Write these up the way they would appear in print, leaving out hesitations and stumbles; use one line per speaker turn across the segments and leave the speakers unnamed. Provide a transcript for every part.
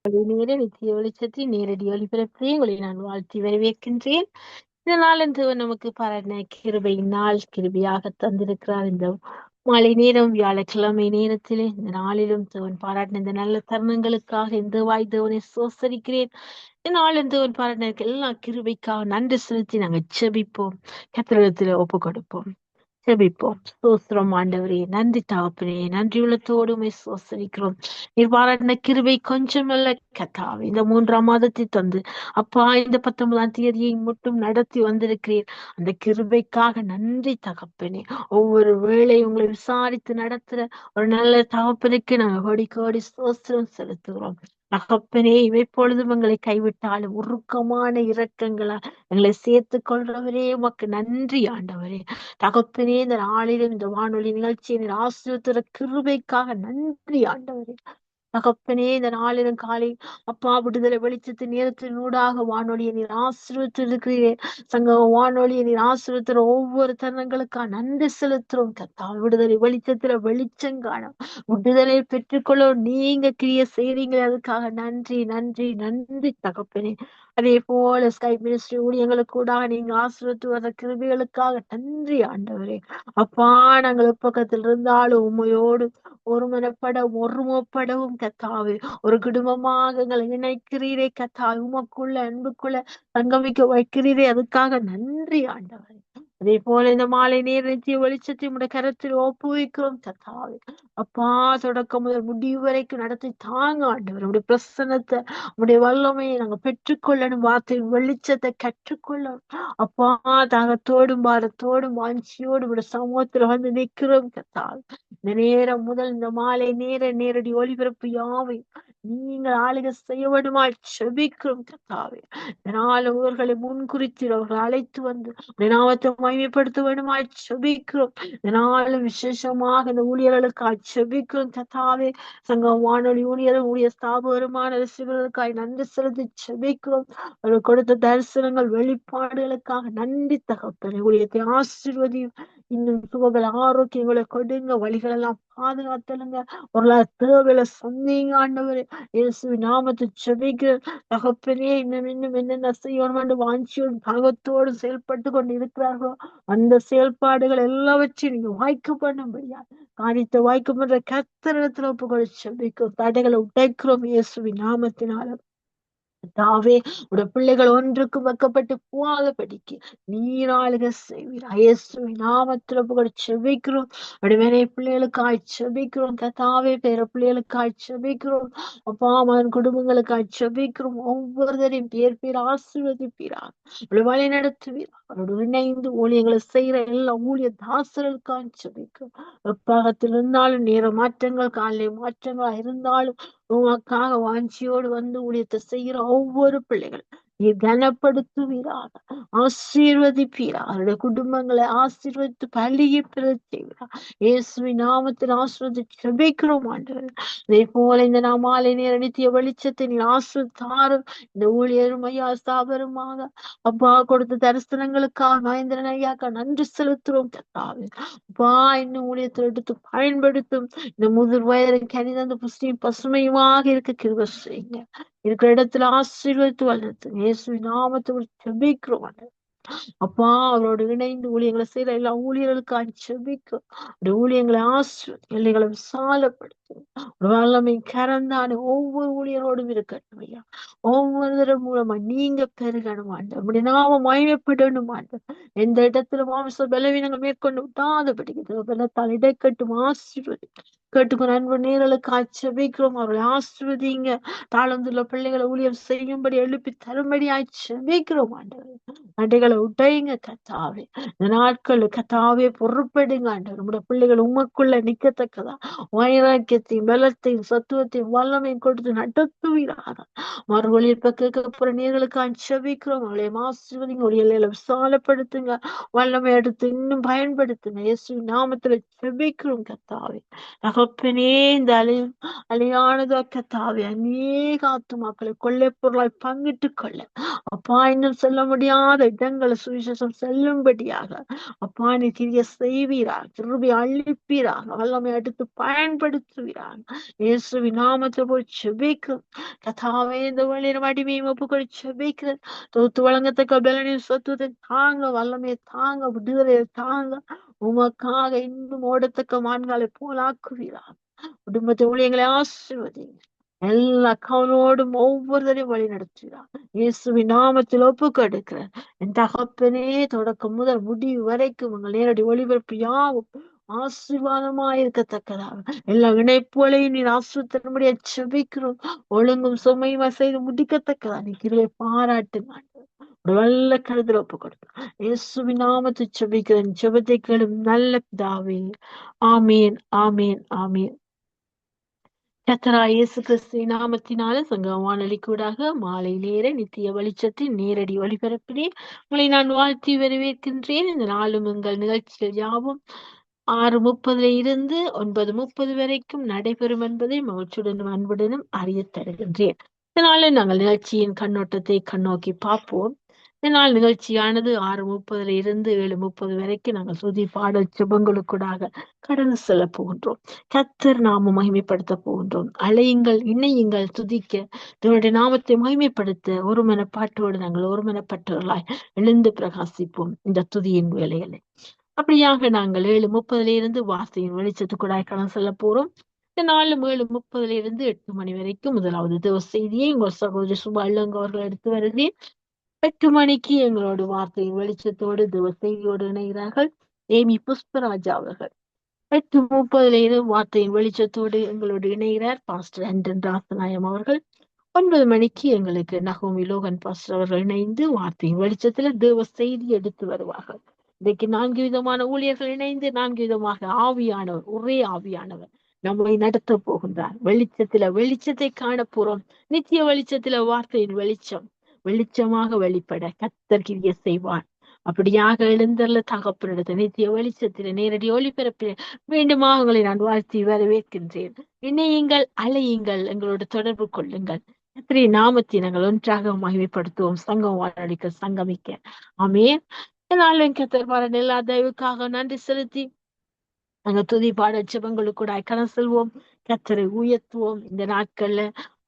நேர நித்திய வெளிச்சத்தின் நேரடி ஒளிபரப்பை உங்களை நான் வாழ்த்தி வரவேற்கின்றேன். இந்த நாள் தேவன் நமக்கு பாராட்டின கிருபையினால் கிருபையாக தந்திருக்கிறார். இந்த மாலை நேரம் வியாழக்கிழமை நேரத்திலே இந்த நாளிலும் தேவன் பாராட்டின இந்த நல்ல தருணங்களுக்காக இந்த வாய் தேவனை சோசரிக்கிறேன். இந்த நாளில் தேவன் பாராட்டின எல்லா கிருபைக்காக நன்றி செலுத்தி நாங்கள் செபிப்போம், கர்த்தரிடத்திலே ஒப்பு கொடுப்போம். ஜெபிப்போம். ஸ்தோத்திரம் ஆண்டவரே, நன்றி தகப்பனே, நன்றி உள்ளத்தோடு உம்மை ஸ்தோத்திரிக்கிறோம். நீர் பாராட்டின கிருபை கொஞ்சமல்ல கர்த்தாவே, இந்த 3ஆம் மாதத்தை தந்து அப்பா இந்த 19ஆம் தேதியை மட்டும் நடத்தி வந்திருக்கிறீர். அந்த கிருபைக்காக நன்றி தகப்பனே. ஒவ்வொரு வேளை உங்களை விசாரித்து நடத்துற ஒரு நல்ல தகப்பனுக்கு நாங்கள் கோடி கோடி ஸ்தோத்திரம் செலுத்துகிறோம். தகப்பனே, இமைப்பொழுதும் எங்களை கைவிட்டாலும் உருக்கமான இரக்கங்களா எங்களை சேர்த்துக் கொள்றவரே, உமக்கு நன்றி ஆண்டவரே. தகப்பனே, இந்த நாளிலும் இந்த வானொலி நிகழ்ச்சியை ஆசீர்வதிக்கிற கிருபைக்காக நன்றி ஆண்டவரே. தகப்பனே, இந்த நாளிலும் காலை அப்பா விடுதலை வெளிச்சத்தின் நேரத்தின் ஊடாக வானொலியை நீர் ஆசீர்வதித்திருக்கிறீரே. சங்க வானொலியை நீர் ஆசீர்வதிக்கிற ஒவ்வொரு தருணங்களுக்கா நன்றி செலுத்துறோம் கத்தா. விடுதலை வெளிச்சத்துல வெளிச்சம் காணும் விடுதலை பெற்றுக்கொள்ள நீங்க கிரிய செய்றீங்களே, அதுக்காக நன்றி நன்றி நன்றி தகப்பனே. அதே போல ஸ்கை மினிஸ்ட்ரி ஊழியங்களுக்கு கூட நீங்க ஆசீர்வதித்து வர கிருபைகளுக்காக நன்றி ஆண்டவரே. அப்பா, நாங்கள் பக்கத்தில் இருந்தாலும் உண்மையோடு ஒருமனப்படவும் கத்தாவே, ஒரு குடும்பமாக எங்களை இணைக்கிறீரே கத்தாவே, உமக்குள்ள அன்புக்குள்ள சங்கமிக்க வைக்கிறீரே, அதுக்காக நன்றி ஆண்டவரே. அதே போல இந்த மாலை நேர நித்திய வெளிச்சத்தை உடைய கரத்தில் ஒப்புவிக்கிறோம் கத்தாவே. அப்பா, தொடக்கம் முதல் முடிவு வரைக்கும் நடத்தி தாங்க ஆண்டவர். உடைய பிரசன்னத்தை உடைய வல்லமையை நாங்க பெற்றுக்கொள்ளணும், வார்த்தை வெளிச்சத்தை கற்றுக்கொள்ளணும். அப்பா, தாகத்தோடும் பாரத்தோடும் வாஞ்சியோடும் உடைய சமூகத்துல வந்து நிக்கிறோம் கத்தாவே. இந்த நேரம் முதல் இந்த மாலை நேரடி ஒளிபரப்பு யாவை நீங்கள் ஆளுக செய்ய வேண்டுமாய் செபிக்கிறோம் கத்தாவே. இதனால் அவர்களை முன்குறித்து அவர்களை அழைத்து வந்து உடைய நாமத்தை மகிமைப்படுத்த வேண்டுமாய் செபிக்கிறோம். இதனாலும் விசேஷமாக இந்த ஊழியர்களுக்காய் செபிக்கிறோம் கத்தாவே. சங்க வானொலி ஊழிய ஸ்தாபகருமான ரசிகர்களுக்காய் நன்றி செலுத்தி செபிக்கிறோம். அவர்கள் கொடுத்த தரிசனங்கள் வெளிப்பாடுகளுக்காக நன்றி தகப்பனே. ஊழியத்தை ஆசீர்வதியும், இன்னும் சுகங்கள் ஆரோக்கியங்களை கொடுங்க, வழிகள் எல்லாம் பாதுகாத்தலுங்க, ஒரு தேவையில சந்தீங்க ஆண்டவரே. இயேசுவின் நாமத்தை செபிக்கிற தகப்பனே, இன்னும் என்னென்ன செய்யணும் என்று வாஞ்சியோடு தாகத்தோடு செயல்பட்டு கொண்டு இருக்கிறார்களோ அந்த செயல்பாடுகள் எல்லாவற்றையும் நீங்க வாய்க்க பண்ணும்படியா காரியத்தை வாய்க்கும் என்ற கர்த்தரிடத்துல ஒப்புக்கொள்ள செபிக்கிறோம். தடைகளை உடைக்கிறோம் இயேசுவின் நாமத்தினால. தாவே, உடைய பிள்ளைகள் ஒன்றுக்கும் வெக்கப்பட்டு போகாதபடிக்கு நீராளுக செய்வீர். இயேசுவின் நாமத்துல புகழ் செபிக்கிறோம். உடைய பிள்ளைகளுக்காய் செபிக்கிறோம் கத்தாவே. பேர பிள்ளைகளுக்காய் செபிக்கிறோம். அப்பா, மகன் குடும்பங்களுக்காய் செபிக்கிறோம். ஒவ்வொருத்தரையும் பேர் ஆசீர்வதிப்பீரார், அவளை வழி நடத்துவீர். அவரோடு இணைந்து ஊழியங்களை செய்யற எல்லா ஊழிய தாசர்களுக்காய் செபிக்கிறோம். வெப்பாகத்தில் இருந்தாலும் நேர மாற்றங்கள் காலை மாற்றங்களா இருந்தாலும் உமக்காக வாஞ்சியோடு வந்து ஊழியத்தை செய்கிற ஒவ்வொரு பிள்ளைகள் நீர் கனப்படுத்துவீராக, ஆசீர்வதிப்பீரா. அவருடைய குடும்பங்களை ஆசீர்வதித்து பள்ளியை பெற செய்வீராக. இயேசுவின் நாமத்தில் ஆசீர்வதித்து ஜெபிக்கிறோம் ஆண்டவரே. அதே போல இந்த மாலை நேர நித்திய வெளிச்சத்தை நீர் ஆசீர்வதித்தாரும். இந்த ஊழியரும் ஐயா ஸ்தாபருமாக அப்பா கொடுத்த தரிசனங்களுக்காக மகேந்திரன் ஐயாக்கா நன்றி செலுத்துறோம் கர்த்தாவே. அப்பா, இன்னும் ஊழியத்தை எடுத்து பயன்படுத்தும். இந்த முதிர் வயதின் கனிதந்த புஷ்டியும் பசுமையுமாக இருக்க கிருபை செய்யுங்க. இருக்கிற இடத்துல ஆசீர்வதித்து வளர்த்து இயேசுவின் நாமத்தை ஜெபிக்கிறோம். அப்பா, அவரோடு இணைந்து ஊழியங்களை செய்யற எல்லா ஊழியர்களுக்காக ஜெபிக்கிறோம். அந்த ஊழியங்களை எல்லைகளை விசாலப்படுத்தும். ஒரு வல்லமை கரந்தான ஒவ்வொரு ஊழியரோடும் இருக்கட்டும் ஐயா. ஒவ்வொருத்தரும் மூலமா நீங்க பெருகணும் ஆண்டவர். நம்முடைய நாம மகிமைப்படணும் ஆண்டவர். எந்த இடத்துல மாமிச பலவீனங்கள் மேற்கொண்டு விட்டாதபடிக்கு பலத்தால் இடைக்கட்டும் ஆசீர்வதி. கேட்டுக்கொண்டு அன்பு நேரலுக்கு ஆட்சேபிக்கிறோம். அவர்களை ஆசீர்வதிங்க. தாளந்துள்ள பிள்ளைகளை ஊழியம் செய்யும்படி எழுப்பி தரும்படி ஆட்சேபிக்கிறோம் ஆண்டவர். அடைகளை உடையுங்க கத்தாவே. இந்த நாட்கள் கத்தாவே பொறுப்படுங்க ஆண்டவர். நம்முடைய பிள்ளைகள் உமக்குள்ள நிக்கத்தக்கதா வைராக்கியத்தையும் பலத்தையும் சத்துவத்தையும் வல்லமையும் கொடுத்து நடத்துவீராக. மறுவழிப்ப கேட்கப்புற நீர்களுக்கு அச்சபிக்கிறோம். அவளையும் ஆசீர்வதிங்க. ஒரு எல்லையில விசாலப்படுத்துங்க. வல்லமை எடுத்து இன்னும் பயன்படுத்துங்க. இயேசுவின் நாமத்துல ஜெபிக்கிறோம் கத்தாவே. தகப்பனே, இந்த அழியானதோ கத்தாவே அநேக ஆத்துமாக்களை கொள்ளை பொருளாய் பங்கிட்டுக் கொள்ள அப்பா, இன்னும் சொல்ல முடியாத இடங்களை சுவிசேஷம் செல்லும்படியாக அப்பா நீ கிரிய செய்வீராக, கிருபை அழிப்பீராக, வல்லமை அடுத்து பயன்படுத்துவீராக. இயேசுவின் நாமத்தை போய் செபிக்கிறோம் கத்தாவே. இந்த வழியில அடிமையை ஒப்புக்கொள்ள செபிக்கிறேன். தொகுத்து வழங்கத்தக்க பலனையும் சொத்துவதை தாங்க, வல்லமையை தாங்க, விடுதலையை தாங்க. உமக்காக இன்னும் ஓடத்தக்க மான்களை போலாக்குவீராக. குடும்பத்தை ஊழியங்களை ஆசீர்வதிங்க. எல்லா கவனோடும் ஒவ்வொருவரையும் வழி நடத்துகிறார். இயேசுவின் நாமத்தில் ஒப்புக்கொடுக்கிறேன். என் தகப்பனே, தொடக்கம் முதல் முடிவு வரைக்கும் உங்கள் நேரடி ஒளிபரப்பு யாவும் ஆசீர்வாதமாயிருக்கத்தக்கதாக எல்லா இணைப்புகளையும் நீர் ஆசீர்வதிக்கும்படியா செபிக்கிறோம். ஒழுங்கும் சுமையுமா செய்து முடிக்கத்தக்கதா நீ கிருபை பாராட்டுங்க. ஒரு நல்ல கருத்தில் ஒப்புக் கொடுக்கிறோம். இயேசுவின் நாமத்தை செபிக்கிறேன். ஜெபத்தை கேளும் நல்ல பிதாவே. ஆமீன், ஆமீன், ஆமீன். கர்த்தராகிய இயேசு கிறிஸ்துவின் நாமத்தினால சங்கம் வானொலி கூடாக மாலை நேர நித்திய வெளிச்சத்தின் நேரடி ஒளிபரப்பிலே உங்களை நான் வாழ்த்தி வரவேற்கின்றேன். இந்த நாளும் உங்கள் நிகழ்ச்சிகள் யாவும் 6:30 இருந்து 9:30 வரைக்கும் நடைபெறும் என்பதை மகிழ்ச்சியுடனும் அன்புடனும் அறியத் தருகின்றேன். இதனால நாங்கள் நிகழ்ச்சியின் கண்ணோட்டத்தை கண்ணோக்கி பார்ப்போம். இதனால் நிகழ்ச்சியானது 6:30 இருந்து 7:30 வரைக்கும் நாங்கள் சுதி பாடல் சுபங்களுக்கூடாக கடந்து செல்ல போகின்றோம். கர்த்தர் நாம மகிமைப்படுத்த போகின்றோம். அழையுங்கள், இணையுங்கள், துதிக்க தேவனுடைய நாமத்தை மகிமைப்படுத்த ஒரு மனப்பாட்டோடு நாங்கள் ஒரு மனப்பட்டவர்களாய் எழுந்து பிரகாசிப்போம் இந்த துதியின் வேலைகளை. அப்படியாக நாங்கள் 7:30 இருந்து வார்த்தையின் வெளிச்சத்துக்கூடாக கடந்து செல்ல போறோம். இந்த நாளும் 7:30 இருந்து 8 மணி வரைக்கும் முதலாவது தேவ செய்தியை உங்கள் சகோதரி சுபா இளங்க அவர்கள் எடுத்து வருகிறேன். 8 மணிக்கு எங்களோட வார்த்தையின் வெளிச்சத்தோடு தேவ செய்தியோடு இணைகிறார்கள் ஏமி புஷ்பராஜா அவர்கள். 8:30 வார்த்தையின் வெளிச்சத்தோடு எங்களோடு இணைகிறார் பாஸ்டர் ஆண்டன் ராசநாயம் அவர்கள். 9 மணிக்கு எங்களுக்கு நகோமி லோகன் பாஸ்டர் அவர்கள் இணைந்து வார்த்தையின் வெளிச்சத்துல தேவ செய்தி எடுத்து வருவார்கள். இன்றைக்கு 4 விதமான ஊழியர்கள் இணைந்து 4 விதமாக ஆவியானவர், ஒரே ஆவியானவர் நம்மை நடத்த போகின்றார். வெளிச்சத்தை காண போறோம். நித்திய வெளிச்சத்துல வார்த்தையின் வெளிச்சம் வெளிச்சமாக வெளிப்பட கர்த்தர் கிரியை செய்வார். அப்படியாக எழுந்தருள தகப்பனிடத்தை நித்திய வெளிச்சத்தில நேரடி ஒளிபரப்பில் மீண்டுமாக உங்களை நான் வாழ்த்தி வரவேற்கின்றேன். இணையுங்கள், அழையுங்கள், எங்களோடு தொடர்பு கொள்ளுங்கள். கர்த்தருடைய நாமத்தை நாங்கள் ஒன்றாக மகிமைப்படுத்துவோம். சங்கம் வானொலிக்கு சங்கமிக்க. ஆமென். நாளும் கர்த்தர் பாருங்க எல்லா தயவுக்காக நன்றி செலுத்தி நாங்க துதி பாட ஜெபங்களுக்கு கூட கடந்து செல்வோம். கர்த்தரை உயர்த்துவோம். இந்த நாட்கள்ல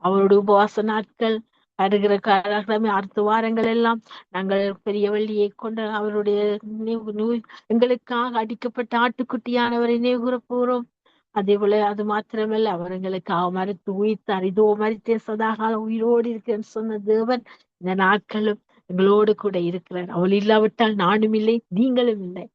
அவருடைய உபவாச நாட்கள் வருகிற காலமே அடுத்த வாரங்கள் எல்லாம் நாங்கள் பெரிய வெள்ளியை கொண்ட அவருடைய எங்களுக்காக அடிக்கப்பட்ட ஆட்டுக்குட்டியானவரை நினைவுகூர போறோம். அதே போல அது மாத்திரமல்ல, அவர் எங்களுக்காக மறுத்து உயிர்த்தார். இதோ மரித்தேன் சதாகாலம் உயிரோடு இருக்கிறேன்னு சொன்ன தேவன் இந்த நாட்களும் எங்களோடு கூட இருக்கிறார். அவள் இல்லாவிட்டால் நானும் இல்லை, நீங்களும் இல்லை.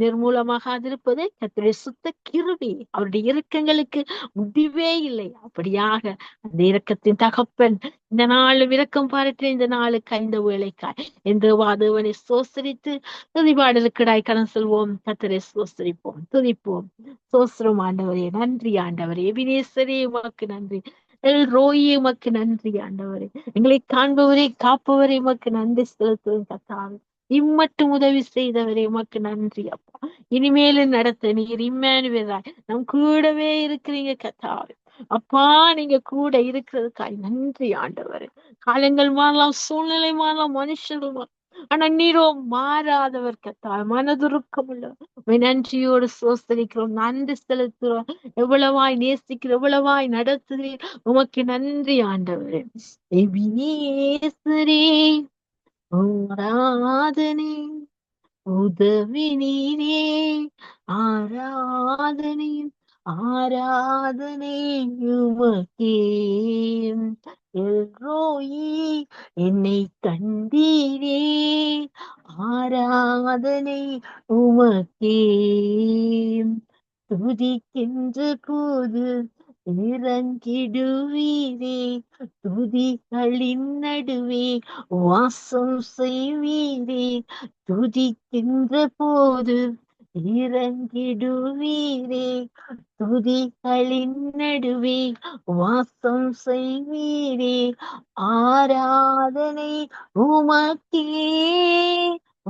நிர்மூலமாகாதிருப்பது கர்த்தருடைய சுத்த கிருபை. அவருடைய இரக்கங்களுக்கு முடிவே இல்லை. அப்படியாக அந்த இரக்கத்தின் தகப்பன் இந்த நாளும் இரக்கம் பாராட்டி இந்த நாளுக்கு இந்த வேலைக்காய் எந்த வாதவனை சோசரித்து துதிபாடலுக்கிடாய் கடன் செல்வோம். கர்த்தரை சோசரிப்போம், துதிப்போம். சோசரம் ஆண்டவரே, நன்றி ஆண்டவரே. எபினேசரே உமக்கு நன்றி. எல் ரோயே உமக்கு நன்றி ஆண்டவரே. எங்களை காண்பவரே, காப்பவரே உமக்கு நன்றி செலுத்துவேன் கர்த்தாவே. இம்மட்டும் உதவி செய்தவரே உமக்கு நன்றி அப்பா. இனிமேலும் நடத்த நீர் இம்மானுவேலாய் நம் கூடவே இருக்கிறீங்க கர்த்தாவே. அப்பா, நீங்க கூட இருக்கிறதுக்காய் நன்றி ஆண்டவரே. காலங்கள் மாறலாம், சூழ்நிலை மாறலாம், மனுஷர்கள் மாறலாம், ஆனா நீரோ மாறாதவர் கர்த்தாவே. மனதுருக்கம் உள்ளவர். நன்றியோடு சோஸ்தரிக்கிறோம், நன்றி செலுத்துறோம். எவ்வளவாய் நேசிக்கிறோம், எவ்வளவாய் நடத்துகிறீர். உமக்கு நன்றி ஆண்டவரே. எபினேசரே ஆராதனை உதவி நீரே, ஆராதனை ஆராதனை உமக்கே. எல்ரோயி என்னை கண்டீரே, ஆராதனை உமக்கே. துதிக்கின்ற போது இறங்கிடுவீரே, துதிகளின் நடுவே வாசம் செய்வீரே. துதிக்கின்ற போது இறங்கிடுவீரே, துதிகளின் நடுவே வாசம் செய்வீரே. ஆராதனை உமக்கே,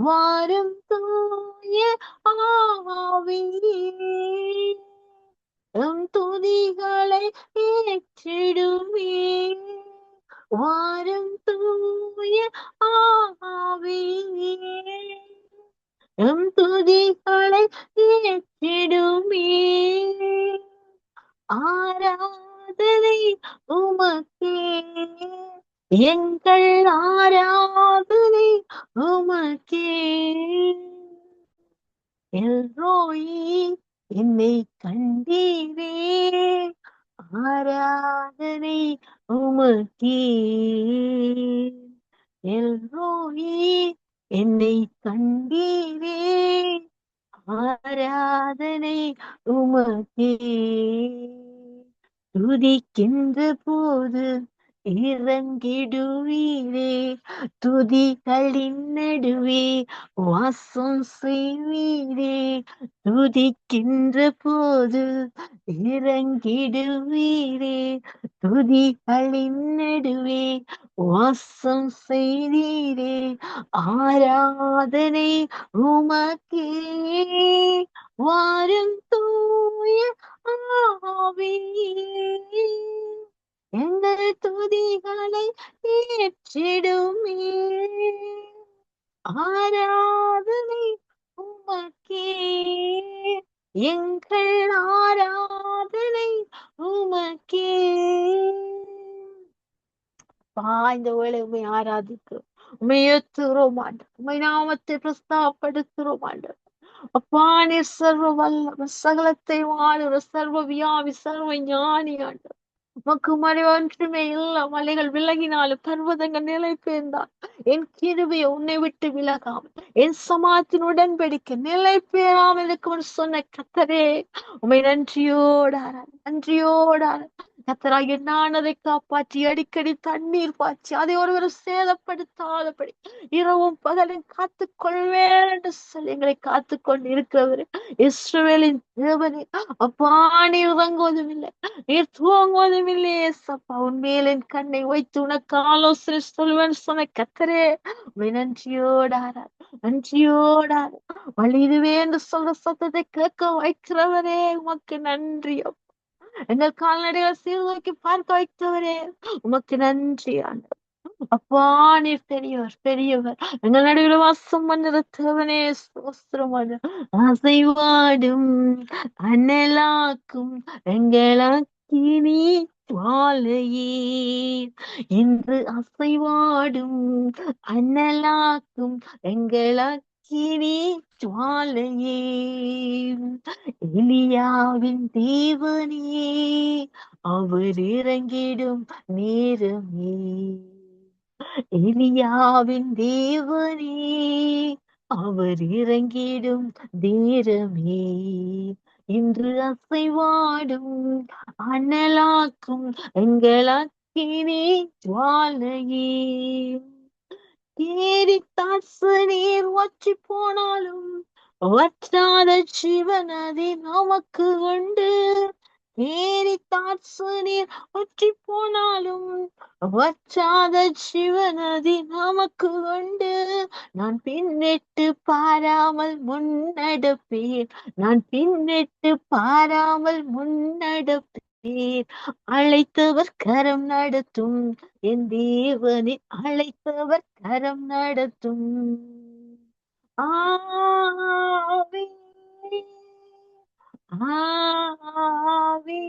வாரும் தூய ஆவியே. எம் துதிகளை ஏற்றிடுமே. வாரும் தூய ஆவியே, எம் துதிகளை ஏற்றிடுமே. ஆராதனை உமக்கே, எங்கள் ஆராதனை உமக்கே. எல்ரோயி, என்னை கண்டீரே, ஆராதனை உமக்கே. எல்ரோயி, என்னை கண்டீரே, ஆராதனை உமக்கே. துதிக்கின்ற போது இறங்கிடுவீரே, துதிகளின் நடுவே வாசம் செய்வீரே. துதிக்கின்ற போது இறங்கிடுவீரே, துதிகளின் நடுவே வாசம் செய்தீரே. ஆராதனை உமக்கே, வாரும் தூய ஆவியே, எங்கள் துதிகளை ஏற்றிடுமே. ஆராதனை உமக்கே, எங்கள் ஆராதனை உமக்கே. இந்த வேளை உண்மை ஆராதிக்கிறோம், உண்மை ஏத்துகிறோம் ஆண்டவர், உண்மை நாமத்தை பிரஸ்தாபப்படுத்துகிறோம் ஆண்டவர். அப்பா, நீர் சர்வ வல்லவர், சகலத்தை வாழுற சர்வ வியாபி, சர்வ ஞானி ஆண்டவர். உமக்கு மறை ஒன்றுமே இல்ல. மலைகள் விலகினாலும் பர்வதங்கள் நிலை பெயர்ந்தால் என் கிருபையை உன்னை விட்டு விலகாமல், என் சமாத்தின் உடன்படிக்கை நிலை பெயராமல் இருக்கும்னு சொன்ன கர்த்தரே, உமை நன்றியோடார நன்றியோடார கர்த்தராகிய நான் அதை காப்பாற்றி அடிக்கடி தண்ணீர் பாய்ச்சி அதை ஒருவரும் சேதப்படுத்தாதபடி இரவும் பகலும் காத்துக் கொள்வேன் என்று சொல்லி எங்களை காத்துக் கொண்டு இருக்கிறவரு இஸ்ரவேலின் தேவனே. அப்பா, நீர் உறங்குவதும் இல்லை, நீர் தூங்குவதும் இல்லையே சப்பா. உன்மேல் என் கண்ணை வைத்து உனக்கு ஆலோசனை சொல்வேன் சொன்ன கர்த்தரே, உம்மை நன்றியோடார நன்றியோடார வழி இதுவே என்று சொல்ற சத்தத்தை கேட்க வைக்கிறவரே, உமக்கு நன்றி. எங்கள் கால்நடைகள் சீர்தூக்கி பார்க்க வைத்தவரே, உமக்கு நன்றி ஆண்டவர். அப்பா, நீர் பெரியவர் பெரியவர். எங்கள் நடுவில் வாசம் பண்ணுற தேவனே, ஸ்தோத்திரம். அசைவாடும் அனலாக்கும் எங்களாக்கினி ஜுவாலையே, இன்று அசைவாடும் அனலாக்கும் எங்களாக்கினி ஜுவாலையே. எலியாவின் தேவனே, அவர் இறங்கிடும் நேரமே. எலியாவின் தேவனே, அவர் இறங்கிடும் நேரமே. இன்று அசைவாடும் அனலாக்கும் எங்களாக்கினி ஜுவாலையே. ஏரித்தாட்சு நீர் வற்றி போனாலும் வற்றாத ஜீவனதி நமக்கு உண்டு. ஏரித்தாட்சு நீர் வற்றி போனாலும் வற்றாத ஜீவனதி நமக்கு உண்டு. நான் பின்னிட்டு பாராமல் முன்னெடுப்பேன், நான் பின்னிட்டு பாராமல் முன்னெடுப்பேன். அழைத்தவர் கரம் நடத்தும், என் தேவனின் அழைத்தவர் கரம் நடத்தும். ஆவி ஆவி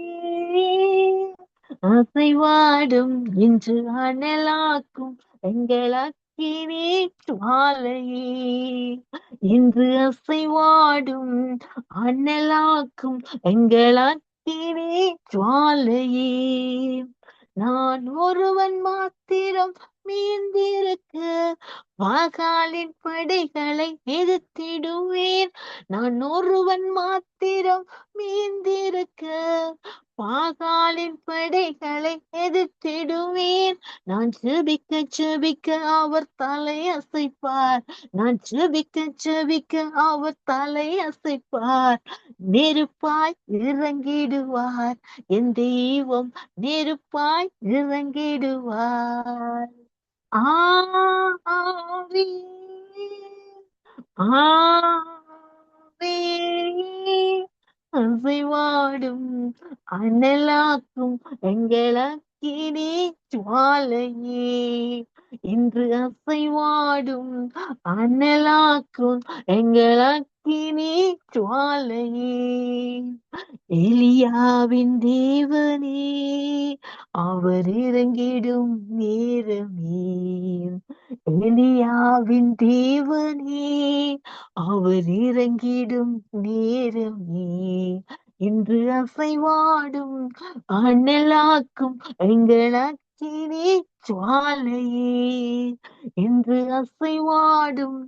அசைவாடும் இன்று அனலாக்கும் எங்களாக்கினே ஜுவாலையே. இன்று அசைவாடும் அனலாக்கும் எங்களாக்கினே ஜுவாலையே. நான் ஒருவன் மாத்திரம் மீந்திருக்க வாகாலின் படைகளை எதிர்த்திடுவேன். நான் ஒருவன் மாத்திரம் மீந்திருக்க பாகாலின் படைகளை எதிர்த்திடுவேன். நான் ஜெபிக்க ஜெபிக்க அவர் தலை அசைப்பார், நான் ஜெபிக்க ஜெபிக்க அவர் தலை அசைப்பார். நெருப்பாய் இறங்கிடுவார் என் தெய்வம், நெருப்பாய் இறங்கிடுவார். ஆவி ஆவி அசைவாடும் அனலாக்கும் எங்களக்கினே ஜுவாலையே, இன்று அசைவாடும் அனலாக்கும் எங்களக்கினே ஜுவாலையே. எலியாவின் தேவனே, அவர் இறங்கிடும் நேரமே. எலியாவின் தேவனே, அவர் இறங்கிடும் நேரமே. இன்று அசைவாடும் அனலாக்கும் எங்கள் அக்கினி ஜுவாலையே, இன்று அசைவாடும்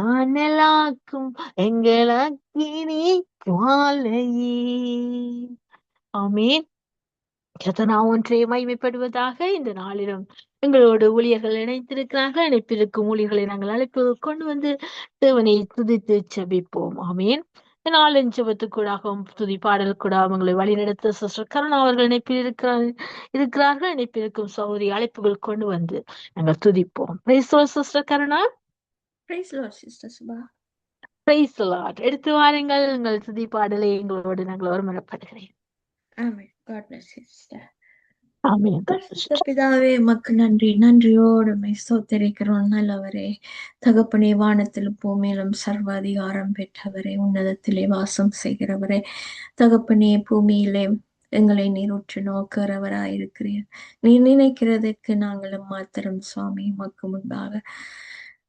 அனலாக்கும் எங்கள் அக்கினி ஜுவாலையே. ஆமென். கர்த்தர் ஒன்றே மகிமைப்படுவதாக. இந்த நாளிலும் எங்களோடு ஊழியர்கள் இணைத்திருக்கிறார்கள். இணைப்பிருக்கும் ஊழியர்களை நாங்கள் அழைப்பு கொண்டு வந்து தேவனை துதித்து செபிப்போம். ஆமென். இந்த நாளின் ஜெபத்துக்கூடாகவும் துதி பாடலுக்கூட அவங்களை வழிநடத்த சிஸ்டர் கருணா அவர்கள் இணைப்பில் இருக்கிறார்கள். இணைப்பிருக்கும் சகோதரி அழைப்புகள் கொண்டு வந்து நாங்கள் துதிப்போம். சிஸ்டர் கருணா. எடுத்து வாருங்கள் உங்கள் துதி பாடலை எங்களோடு நாங்கள் ஒருமனப்படுகிறேன்.
பிதாவே, மக்கு நன்றி, நன்றியோடு ஸ்தோத்திரிக்கிறோம். நல்லவரே, தகப்பனே, வானத்திலும் பூமியிலும் சர்வ அதிகாரம் பெற்றவரே, உன்னதத்திலே வாசம் செய்கிறவரே, தகப்பனே, பூமியிலே எங்களை நீர் உற்று நோக்கிறவராயிருக்கிறீர். நீ நினைக்கிறதுக்கு நாங்களும் மாத்திரம் சுவாமி மக்கு முன்பாக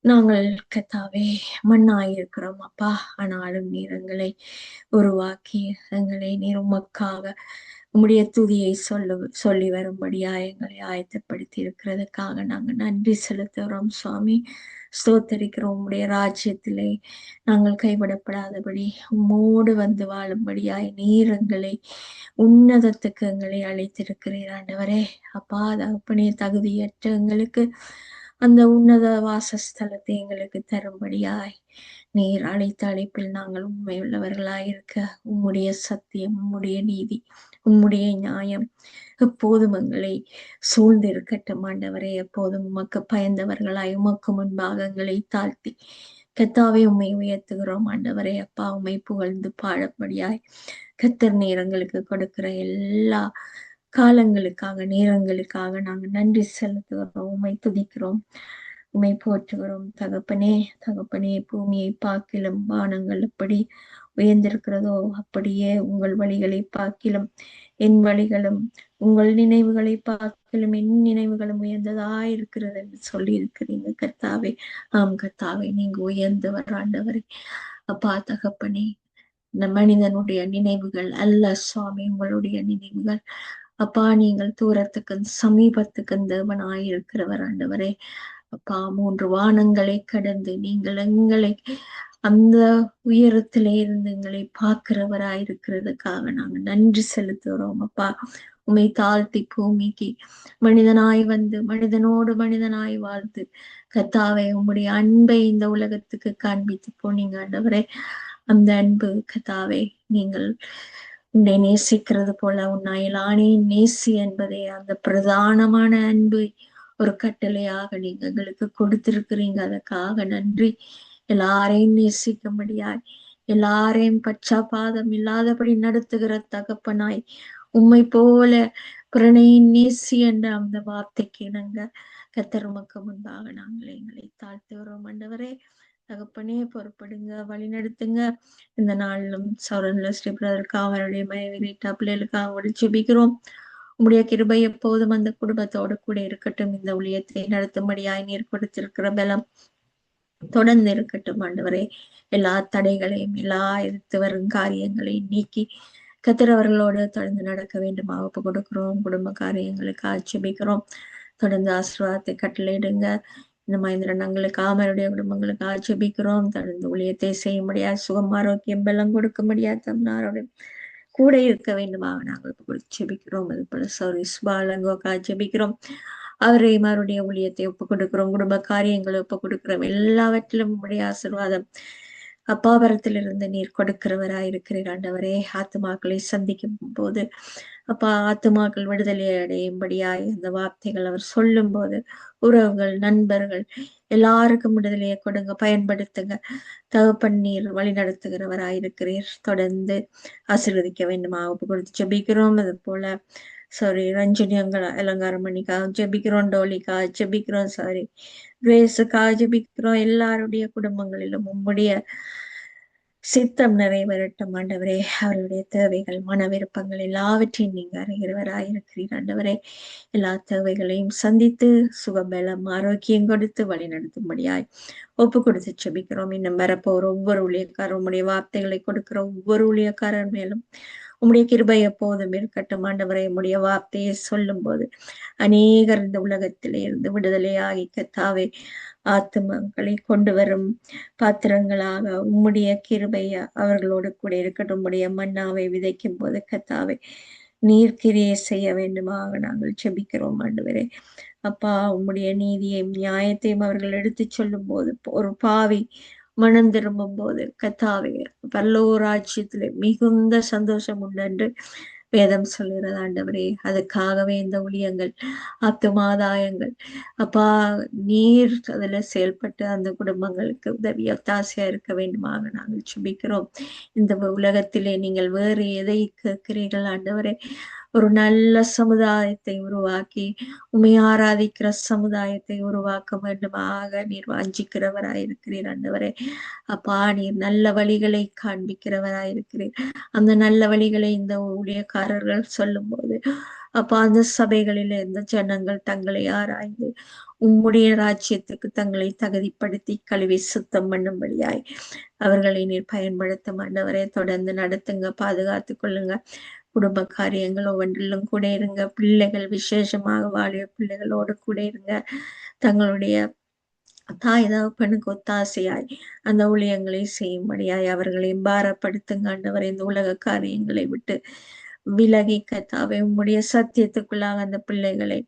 நாங்கள் கத்தாவே மண்ணாயிருக்கிறோம் அப்பா. ஆனாலும் நீர் எங்களை உருவாக்கி எங்களை நீர் உமக்காக உம்முடைய துதியை சொல்லி வரும்படியா எங்களை ஆயத்தப்படுத்தி இருக்கிறதுக்காக நாங்கள் நன்றி செலுத்துகிறோம் சுவாமி. ஸ்தோத்தரிக்கிறோம். உம்முடைய ராஜ்யத்திலே நாங்கள் கைவிடப்படாதபடி உம்மோடு வந்து வாழும்படியாய் நீர் எங்களை உன்னதத்துக்கு எங்களை அழைத்திருக்கிறீர் ஆண்டவரே. அப்பா, தகப்பனே, தகுதியற்ற எங்களுக்கு அந்த உன்னத வாசஸ்தலத்தை எங்களுக்கு தரும்படியாய் நீர் அழைத்த அழைப்பில் நாங்கள் உண்மை உள்ளவர்களாயிருக்க உம்முடைய சத்தியம், உம்முடைய நீதி, உம்முடைய நியாயம் எப்போதும் எங்களை சூழ்ந்து இருக்கட்டும் ஆண்டவரே. எப்போதும் உமக்கு பயந்தவர்களாய் உமக்கு முன்பாக எங்களை தாழ்த்தி கத்தாவே உம்மை உயர்த்துகிறோம் ஆண்டவரே. அப்பா, உம்மை புகழ்ந்து பாடும்படியாய் கத்தர் நேரங்களுக்கு கொடுக்கிற எல்லா காலங்களுக்காக நேரங்களுக்காக நாங்கள் நன்றி செலுத்துகிறோம். உம்மை துதிக்கிறோம், உம்மை போற்றுகிறோம். தகப்பனே, தகப்பனே, பூமியை பார்க்கிலும் வானங்கள் எப்படி உயர்ந்திருக்கிறதோ அப்படியே உங்கள் வழிகளை பார்க்கிலும் என் வழிகளும், உங்கள் நினைவுகளை பார்க்கிலும் என் நினைவுகளும் உயர்ந்ததாயிருக்கிறது என்று சொல்லி இருக்கிறீங்க கர்த்தாவே. ஆம் கர்த்தாவே, நீங்க உயர்ந்தவர் ஆண்டவரே. அப்பா, தகப்பனே, இந்த மனிதனுடைய நினைவுகள் அல்ல சுவாமி உங்களுடைய நினைவுகள். அப்பா, நீங்கள் தூரத்துக்கு சமீபத்துக்கு தேவனாயிருக்கிறவர் ஆண்டவரே. அப்பா, 3 வானங்களை கடந்து நீங்கள் எங்களை அந்த உயரத்திலே இருந்து எங்களை பார்க்கிறவராயிருக்கிறதுக்காக நாங்க நன்றி செலுத்துகிறோம் அப்பா. உம்மை தாழ்த்தி பூமிக்கு மனிதனாய் வந்து மனிதனோடு மனிதனாய் வாழ்த்து கத்தாவை உம்முடைய அன்பை இந்த உலகத்துக்கு காண்பித்து போனீங்க ஆண்டவரே. அந்த அன்பு கத்தாவை நீங்கள் உன்னை நேசிக்கிறது போல உன் அயலானே நேசி என்பதே அந்த பிரதானமான அன்பு ஒரு கட்டளையாக நீங்க எங்களுக்கு கொடுத்திருக்கிறீங்க. அதற்காக நன்றி. எல்லாரையும் நேசிக்கும்படியாய், எல்லாரையும் பச்சாபாதம் இல்லாதபடி நடத்துகிற தகப்பனாய், உம்மை போல பிரணயின் நேசி என்ற அந்த வார்த்தைக்கு நாங்க கர்த்தர் உமக்கு முன்பாக நாங்கள் எங்களை தாழ்த்துகிறோம் ஆண்டவரே. தகப்பனே, பொறுப்படுங்க, வழி நடத்துங்க. இந்த நாளிலும் சௌரன்ல ஸ்ரீ பிரதருக்கு அவருடைய மனைவி பிள்ளைகளுக்காக ஜெபிக்கிறோம். உம்முடைய கிருபை எப்போதும் அந்த குடும்பத்தோடு கூட இருக்கட்டும். இந்த ஊழியத்தை நடத்தும்படியாய் நீர் கொடுத்திருக்கிற பலம் தொடர்ந்து இருக்கட்டும் ஆண்டவரே. எல்லா தடைகளையும், எல்லா எதிர்த்து வரும் காரியங்களையும் நீக்கி கத்திரவர்களோடு தொடர்ந்து நடக்க வேண்டுமா ஒப்பு கொடுக்கிறோம். குடும்ப காரியங்களுக்கு ஆட்சேபிக்கிறோம். தொடர்ந்து ஆசீர்வாதத்தை கட்டளையிடுங்க. இந்த மகேந்திரங்களுக்கு அவருடைய குடும்பங்களுக்கு ஆட்சேபிக்கிறோம். தொடர்ந்து ஊழியத்தை செய்ய முடியாது, சுகம் ஆரோக்கியம் பலம் கொடுக்க முடியாது, தமிழ்நாரோட கூட இருக்க வேண்டுமா நாங்கள் ஜெபிக்கிறோம். அது போல சௌரி சுபாலங்கோக்கா ஜெபிக்கிறோம். அவரை அவருடைய ஊழியத்தை ஒப்புக் கொடுக்கிறோம். குடும்ப காரியங்களை ஒப்புக் கொடுக்கிறோம். எல்லாவற்றிலும் உடைய ஆசீர்வாதம் அப்பாவரத்திலிருந்து நீர் கொடுக்கிறவராய் இருக்கிறீர் ஆண்டவரே. ஆத்துமாக்களை சந்திக்கும் போது அப்பா, ஆத்துமாக்கள் விடுதலை அடையும்படியாய் அந்த வார்த்தைகள் அவர் சொல்லும் போது உறவுகள், நண்பர்கள் எல்லாருக்கும் விடுதலையை கொடுங்க, பயன்படுத்துங்க. தகப்பன் நீர் வழி நடத்துகிறவராயிருக்கிறீர். தொடர்ந்து ஆசீர்வதிக்க வேண்டுமா ஒப்பு கொடுத்து ஜெபிக்கிறோம். அது போல சாரி ரஞ்சினி அலங்காரம் பண்ணிக்கா ஜெபிக்கிறோம், டோலிக்கா ஜெபிக்கிறோம், சாரி கிரேஸுக்கா ஜெபிக்கிறோம். எல்லாருடைய குடும்பங்களிலும் உம்முடைய சித்தம் நிறைவேறட்டும் ஆண்டவரே. அவருடைய தேவைகள், மன விருப்பங்கள் எல்லாவற்றையும் நீங்க அறிகிறவராயிருக்கிறீர் ஆண்டவரே. எல்லா தேவைகளையும் சந்தித்து சுகபலம் ஆரோக்கியம் கொடுத்து வழி நடத்தும்படியாய் ஒப்பு கொடுத்து செபிக்கிறோம். இன்னும் வரப்போற ஒவ்வொரு ஊழியக்காரர், உம்முடைய வார்த்தைகளை கொடுக்கிற ஒவ்வொரு ஊழியக்காரர் மேலும் உம்முடைய கிருபை எப்போதும் இருக்கட்டும் ஆண்டவரே. உம்முடைய வார்த்தையை சொல்லும் போது அநேகர் இந்த உலகத்திலே இருந்து விடுதலையாகி கத்தாவே ஆத்துமங்களை கொண்டு வரும் பாத்திரங்களாக உம்முடைய கிருபையா அவர்களோடு கூட இருக்கட்டும். உம்முடைய மன்னாவை விதைக்கும் போது கத்தாவே நீர்க்கிரியை செய்ய வேண்டுமாக நாங்கள் செபிக்கிறோம் ஆண்டவரே. அப்பா, உம்முடைய நீதியையும் நியாயத்தையும் அவர்கள் எடுத்து சொல்லும் போது, ஒரு பாவி மனம் திரும்பும் போது கத்தாவே பரலோராஜ்யத்திலே மிகுந்த சந்தோஷம் உண்டு என்று வேதம் சொல்கிறது ஆண்டவரே. அதுக்காகவே இந்த ஊழியங்கள், ஆத்துமாதாயங்கள் அப்பா, நீர் அதுல செயல்பட்டு அந்த குடும்பங்களுக்கு உதவி ஒத்தாசையா இருக்க வேண்டுமாக நாங்கள் சுபிக்கிறோம். இந்த உலகத்திலே நீங்கள் வேறு எதை கேட்கிறீர்கள் ஆண்டவரே? ஒரு நல்ல சமுதாயத்தை உருவாக்கி உண்மை ஆராதிக்கிற சமுதாயத்தை உருவாக்க வேண்டுமாக நீர் வாஞ்சிக்கிறவராயிருக்கிறீர் ஆண்டவரே. அப்பா, நீர் நல்ல வழிகளை காண்பிக்கிறவராயிருக்கிறீர். அந்த நல்ல வழிகளை இந்த ஊழியக்காரர்கள் சொல்லும் போது அப்பா, அந்த சபைகளில் இந்த ஜனங்கள் தங்களை ஆராய்ந்து உம்முடைய ராஜ்யத்துக்கு தங்களை தகுதிப்படுத்தி கழுவி சுத்தம் பண்ணும்படியாய் அவர்களை நீர் பயன்படுத்த ஆண்டவரே. தொடர்ந்து நடத்துங்க, பாதுகாத்து கொள்ளுங்க. குடும்ப காரியங்கள் ஒவ்வொன்றிலும் கூட இருங்க. பிள்ளைகள் விசேஷமாக வாழிய பிள்ளைகளோடு கூட இருங்க. தங்களுடைய தாய் தகப்பனுக்கு ஒத்தாசையாய் அந்த ஊழியங்களை செய்யும்படியாய் அவர்களை பாரப்படுத்துங்க ஆண்டவரே. இந்த உலக காரியங்களை விட்டு விலகி கத்தாவே உம்முடைய சத்தியத்துக்குள்ளாக அந்த பிள்ளைகளை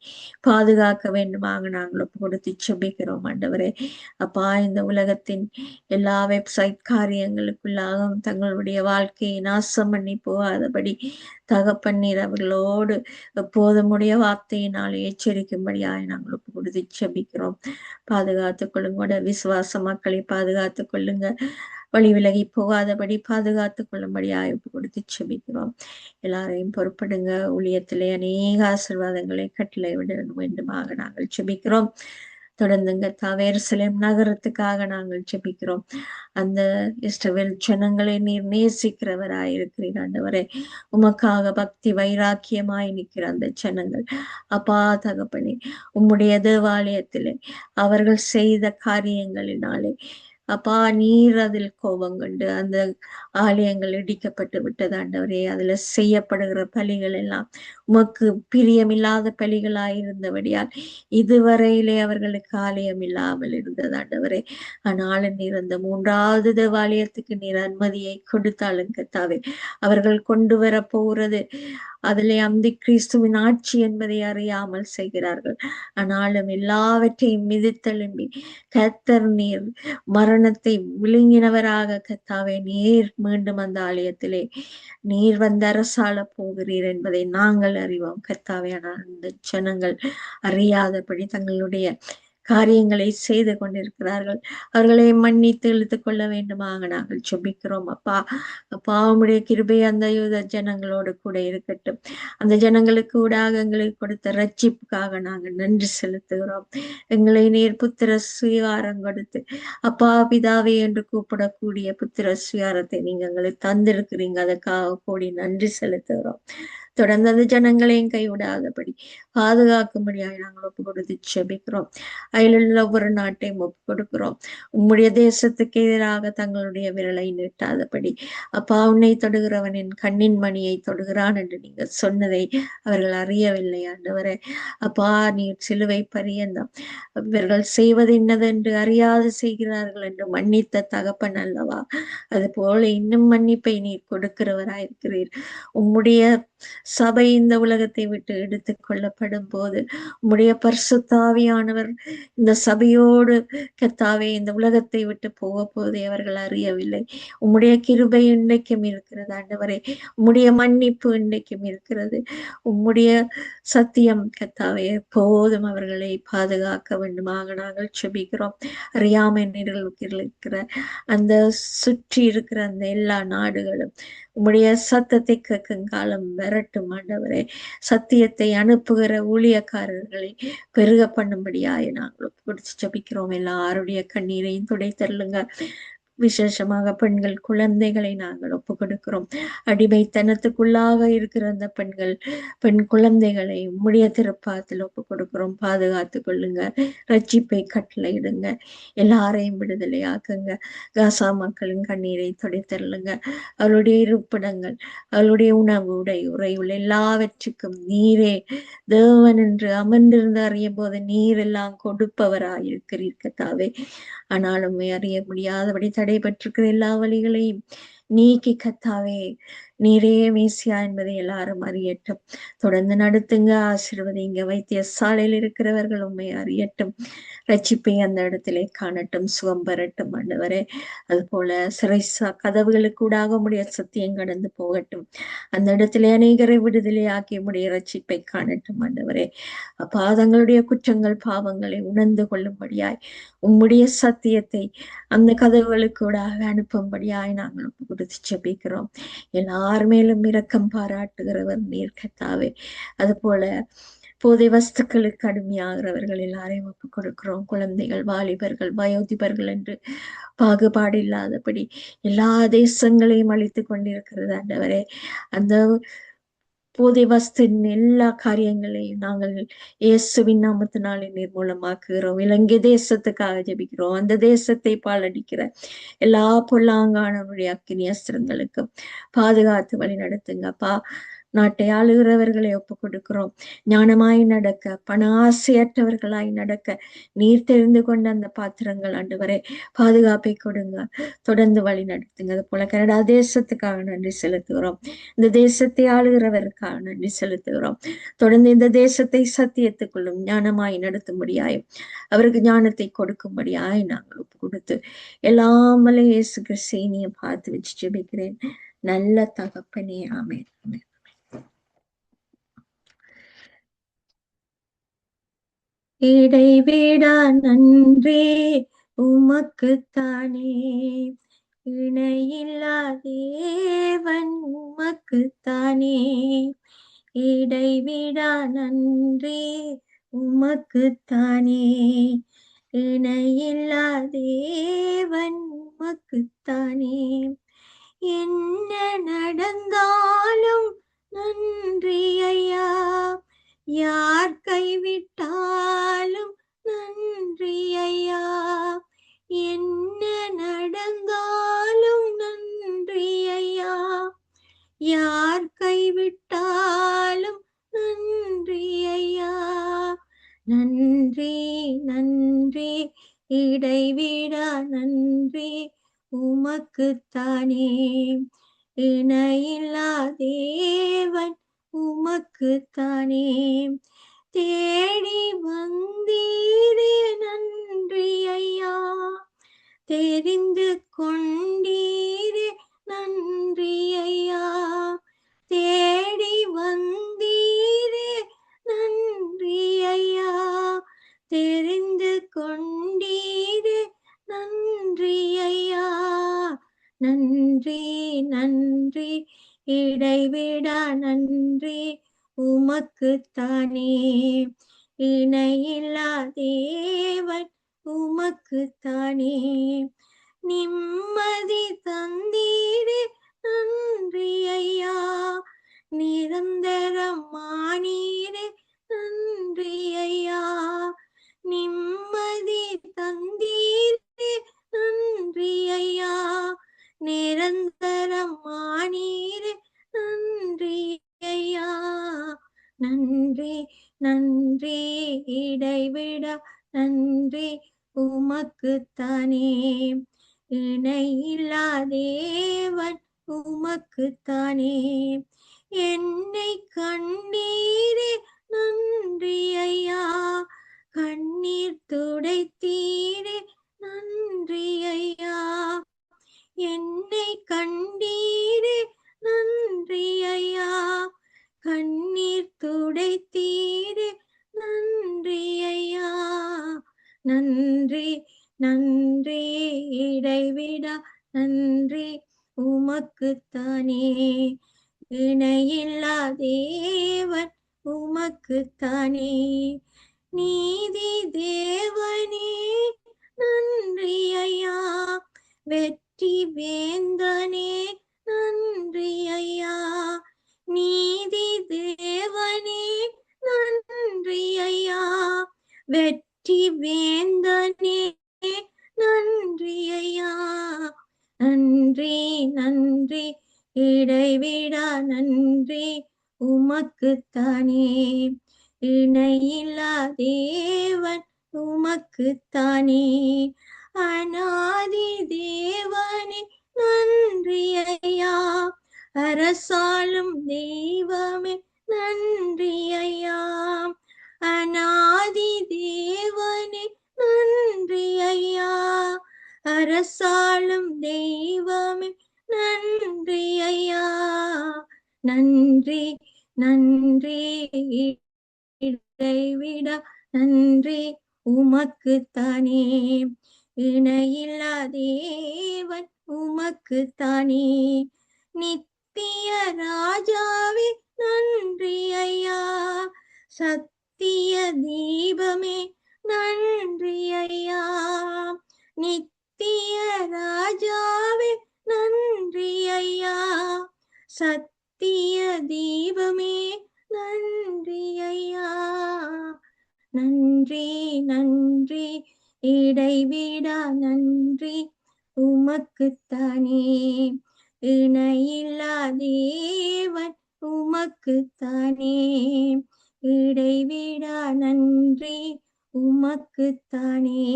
பாதுகாக்க வேண்டுமாக நாங்கள் ஒப்பு கொடுத்து செபிக்கிறோம் ஆண்டவரே. அப்பா, இந்த உலகத்தின் எல்லா வெப்சைட் காரியங்களுக்குள்ளாகவும் தங்களுடைய வாழ்க்கையை நாசம் பண்ணி போகாதபடி தகப்பன்னீர் அவர்களோடு எப்போதும் உடைய வார்த்தையினால் எச்சரிக்கும்படியாக நாங்கள் ஒப்பு கொடுத்து செபிக்கிறோம். பாதுகாத்துக் கொள்ளுங்க, விசுவாச மக்களை பாதுகாத்துக் கொள்ளுங்க, வழி விலகி போகாதபடி பாதுகாத்துக் கொள்ளும்படியாக ஒப்பு கொடுத்து செபிக்கிறோம். எல்லாரையும் பொறுப்படுங்க. ஊழியத்திலே அநேக ஆசீர்வாதங்களை கட்டளை விட வேண்டுமாக நாங்கள் செபிக்கிறோம். தொடர்ந்துங்க எருசலேம் நகரத்துக்காக நாங்கள் ஜெபிக்கிறோம். அந்த இஸ்ரவேல் ஜனங்களை நீர் நேசிக்கிறவராயிருக்கிறீர் ஆண்டவரே. உமக்காக பக்தி வைராக்கியமாய் நிற்கிற அந்த ஜனங்கள் அப்பா தகப்பனே, உம்முடைய தேவாலயத்திலே அவர்கள் செய்த காரியங்களினாலே அப்பா நீர் அதில் கோபம் கொண்டு அந்த ஆலயங்கள் இடிக்கப்பட்டு விட்டது ஆண்டவரே. அதுல செய்யப்படுகிற பலிகள் எல்லாம் உமக்கு பிரியமில்லாத பலிகளாயிருந்தபடியால் இதுவரையிலே அவர்களுக்கு ஆலயம் இல்லாமல் இருந்தது ஆண்டவரே. ஆனாலும் நீர் அந்த 3வது தேவாலயத்துக்கு நீர் அனுமதியை கொடுத்தாலும் கத்தாவே, அவர்கள் கொண்டு வர போறது அதிலே அந்தி கிறிஸ்துவின் ஆட்சி என்பதை அறியாமல் செய்கிறார்கள். ஆனாலும் எல்லாவற்றையும் மிதித்தெழும்பி கர்த்தர் நீர் மரணத்தை விழுங்கினவராக கத்தாவே நீர் மீண்டும் அந்த ஆலயத்திலே நீர் வந்து அரசாள போகிறீர் என்பதை நாங்கள் அறிவோம் கர்த்தாவே. ஆனால் அந்த ஜனங்கள் அறியாதபடி தங்களுடைய காரியங்களை செய்து கொண்டிருக்கிறார்கள். அவர்களை மன்னித்து இழுத்துக் கொள்ள வேண்டுமாக நாங்கள் ஜெபிக்கிறோம் அப்பா. அப்பா, உம்முடைய கிருபை அந்த யூத ஜனங்களோடு கூட இருக்கட்டும். அந்த ஜனங்களுக்கு ஊடாக எங்களுக்கு கொடுத்த ரட்சிப்புக்காக நாங்கள் நன்றி செலுத்துகிறோம். எங்களை நீர் புத்திர சுவீகாரம் கொடுத்து அப்பா பிதாவே என்று கூப்பிடக்கூடிய புத்திர சுவீகாரத்தை நீங்க எங்களுக்கு தந்திருக்கிறீங்க. அதுக்காக கூடி நன்றி செலுத்துகிறோம். தொடர்ந்து அந்த ஜனங்களையும் கைவிடாதபடி பாதுகாக்கும்படியாக நாங்கள் ஒப்பு கொடுத்து செபிக்கிறோம். அதிலுள்ள ஒவ்வொரு நாட்டையும் ஒப்பு கொடுக்கிறோம். உம்முடைய தேசத்துக்கு எதிராக தங்களுடைய விரலை நீட்டாதபடி அப்பா, உன்னை தொடுகிறவன் என் கண்ணின் மணியை தொடுகிறான் என்று நீங்கள் சொன்னதை அவர்கள் அறியவில்லை ஆண்டவரே. அப்பா, நீர் சிலுவை பரியந்தம் இவர்கள் செய்வது இன்னதென்று அறியாது செய்கிறார்கள் என்று மன்னித்த தகப்பன் அல்லவா? அது போல இன்னும் மன்னிப்பை நீர் கொடுக்கிறவராயிருக்கிறீர். உம்முடைய சபை இந்த உலகத்தை விட்டு எடுத்துக் கொள்ளப்படும் போது உம்முடைய பரிசுத்தாவியானவர் இந்த சபையோடு கர்த்தாவே இந்த உலகத்தை விட்டு போக போதே அவர்கள் அறியவில்லை. உம்முடைய கிருபை இன்றைக்கும் இருக்கிறது ஆண்டவரே. உம்முடைய மன்னிப்பு இன்றைக்கும் இருக்கிறது. உம்முடைய சத்தியம் கர்த்தாவே எப்போதும் அவர்களை பாதுகாக்க வேண்டுமாக நாங்கள் செபிக்கிறோம். அறியாமை நிழலுக்கு இருக்கிற அந்த சுற்றி இருக்கிற அந்த எல்லா நாடுகளும் உம்முடைய சத்தத்தை கேட்கும் காலம் வரட்டும் ஆண்டவரே. சத்தியத்தை அனுப்புகிற ஊழியக்காரர்களை பெருக பண்ணும்படியாய் நாங்கள் பிடிச்சு ஜபிக்கிறோம். எல்லாருடைய கண்ணீரையும் துடைத்தள்ளுங்க. விசேஷமாக பெண்கள் குழந்தைகளை நாங்கள் ஒப்பு கொடுக்கிறோம். அடிமைத்தனத்துக்குள்ளாக இருக்கிற அந்த பெண் குழந்தைகளை உம்முடைய திருப்பாத்தில் ஒப்பு கொடுக்கிறோம். பாதுகாத்து கொள்ளுங்க. ரட்சிப்பை கட்டளையிடுங்க. எல்லாரையும் விடுதலையாக்குங்க. காசா மக்களின் கண்ணீரை துடைத்தள்ளுங்க. அவளுடைய இருப்பிடங்கள், அவளுடைய உணவு, உறையுள்ள எல்லாவற்றுக்கும் நீரே தேவன் என்று அமர்ந்திருந்து அறியும் போது நீர் எல்லாம் கொடுப்பவராயிருக்கிறீர் கர்த்தாவே. ஆனாலும் அறிய முடியாதபடி தடைபட்டிருக்கிற எல்லா வழிகளையும் நீக்கி கர்த்தாவே நீரே மேசியா என்பதை எல்லாரும் அறியட்டும். தொடர்ந்து நடத்துங்க, ஆசீர்வதிங்க. வைத்தியசாலையில் இருக்கிறவர்கள் உண்மை அறியட்டும். ரட்சிப்பை அந்த இடத்திலே காணட்டும், சுகம் பெறட்டும் ஆண்டவரே. அது போல சிறை கதவுகளுக்கூடாக உடைய சத்தியம் கடந்து போகட்டும். அந்த இடத்திலே அநேகரை விடுதலையாக்கி உடைய ரட்சிப்பை காணட்டும் ஆண்டவரே. பாதங்களுடைய குற்றங்கள் பாவங்களை உணர்ந்து கொள்ளும்படியாய் உம்முடைய சத்தியத்தை அந்த கதவுகளுக்கூடாக அனுப்பும்படியாய் நாங்கள் கொடுத்து ஜெபிக்கிறோம். எல்லார் மேலும் இரக்கம் பாராட்டுகிறவர் நீர் கர்த்தாவே. அது போல போதை வஸ்துக்களுக்கு அடிமையாகிறவர்கள் எல்லாரையும் ஒப்புக் கொடுக்கிறோம். குழந்தைகள், வாலிபர்கள், வயோதிபர்கள் என்று பாகுபாடு இல்லாதபடி எல்லா தேசங்களையும் அழித்து கொண்டிருக்கிறது ஆண்டவரே. அந்த போதை வஸ்தின் எல்லா காரியங்களையும் நாங்கள் இயேசுவின் நாமத்தினாலே நிர்மூலமாக்குகிறோம். இலங்கை தேசத்துக்காக ஜெபிக்கிறோம். அந்த தேசத்தை பாலடிக்கிற எல்லா பொல்லாங்கானவருடைய அக்கினி அஸ்திரங்களுக்கும் பாதுகாத்து வழி நடத்துங்கப்பா. நாட்டை ஆளுகிறவர்களை ஒப்புக் கொடுக்கிறோம். ஞானமாய் நடக்க, பண ஆசையற்றவர்களாய் நடக்க நீர் தெரிந்து கொண்ட அந்த பாத்திரங்கள் ஆண்டவரே பாதுகாப்பை கொடுங்க. தொடர்ந்து வழி நடத்துங்க. அது போல கனடா தேசத்துக்காக நன்றி செலுத்துகிறோம். இந்த தேசத்தை ஆளுகிறவருக்காக நன்றி செலுத்துகிறோம். தொடர்ந்து இந்த தேசத்தை சத்தியத்துக்குள்ளும் ஞானமாய் நடத்தும்படியாயும் அவருக்கு ஞானத்தை கொடுக்கும்படியாய் நாங்கள் ஒப்பு கொடுத்து எல்லாமலே இயேசு கிறிஸ்துவினை பார்த்து வச்சு ஜெபிக்கிறேன். நல்ல தகப்பனே, ஆமென். இடைவிடா நன்றி உமக்குத்தானே, இணையில்லா தேவன் உமக்குத்தானே. இடைவிடா நன்றி உமக்குத்தானே, இணையில்லா தேவன் உமக்குத்தானே. என்ன நடந்தாலும் நன்றி ஐயா, யார் கைவிட்டாலும் நன்றி ஐயா. என்ன நடந்தாலும் நன்றி ஐயா, யார் கைவிட்டாலும் நன்றி ஐயா. நன்றி நன்றி இடைவிடா நன்றி உமக்குத்தானே, இணையில்லா தேவன் உமக்குத்தானே. தேடி வந்தீரே நன்றி ஐயா, தெரிந்து கொண்டீரே நன்றி ஐயா. தேடி வந்தீரே நன்றி ஐயா, தெரிந்து கொண்டீரே நன்றி ஐயா. நன்றி நன்றி இடைவிடா நன்றி உமக்குத்தானே, இணையில்லா தேவன் உமக்குத்தானே. நிம்மதி தந்தீரே நன்றி ஐயா, நிரந்தரமானீரே நன்றி ஐயா. நிம்மதி தந்தீரே நன்றி ஐயா, நிரந்தரமானீரே நன்றி ஐயா. நன்றி நன்றி இடைவிடா நன்றி உமக்குத்தானே, இணையில்லா தேவன் உமக்குத்தானே. என்னை கண்டீரே நன்றி ஐயா, கண்ணீர் துடைத்தீரே நன்றி ஐயா, என்னை கண்டீரே நன்றி ஐயா, கண்ணீர் துடைத்தீரே நன்றி ஐயா, நன்றி நன்றி இடைவிடா நன்றி உமக்குத்தானே, இணையில்லா தேவன் உமக்குத்தானே, நீதி தேவனே நன்றி ஐயா, வெற்றி வேந்தனே நன்றி ஐயா, நீதி தேவனே நன்றி ஐயா, வெற்றி வேந்தனே நன்றி ஐயா, நன்றி நன்றி இடைவிடா நன்றி உமக்குத்தானே, இணையில்லா தேவன் உமக்குத்தானே, அநாதி தேவனே நன்றி ஐயா, அரசாளும் தெய்வமே நன்றி ஐயா, அநாதி தேவனே நன்றி ஐயா, அரசாளும் தெய்வமே நன்றி ஐயா, நன்றி நன்றி இடைவிடா நன்றி உமக்குத்தானே, இணையில்லா தேவன் உமக்குத்தானே, நித்திய ராஜாவே நன்றி ஐயா, சத்திய தீபமே நன்றி ஐயா, நித்திய ராஜாவே நன்றி ஐயா, சத்திய தீபமே நன்றி ஐயா, நன்றி நன்றி இடைவிடா நன்றி உமக்குத்தானே, இணையில்லா தேவன் உமக்குத்தானே, இடைவிடா நன்றி உமக்குத்தானே,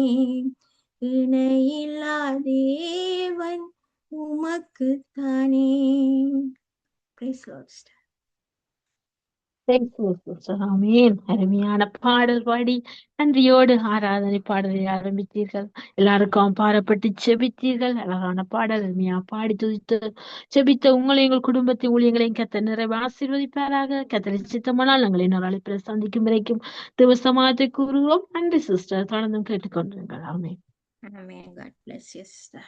இணையில்லா தேவன் உமக்குத்தானே. Praise the Lord.
ஆமீன். அருமையான பாடல் பாடி நன்றியோடு ஆராதனை பாடலை ஆரம்பித்தீர்கள். எல்லாருக்கும் பாடப்பட்டு செபித்தீர்கள். அழகான பாடல் அருமையா பாடி துதித்து செபித்த உங்களை எங்கள் குடும்பத்தின் ஊழியங்களையும் கத்த நிறைவு ஆசீர்வதிப்பாராக. கத்தரை சித்தமானால் நாங்கள் இன்னொரு அழைப்பில் சந்திக்கும் வரைக்கும் திவசமாகத்தை கூறுகிறோம். நன்றி சிஸ்டர். தொடர்ந்தும் கேட்டுக்கொண்டிருங்கள். ஆமீன்.
Amen. God bless you, sister.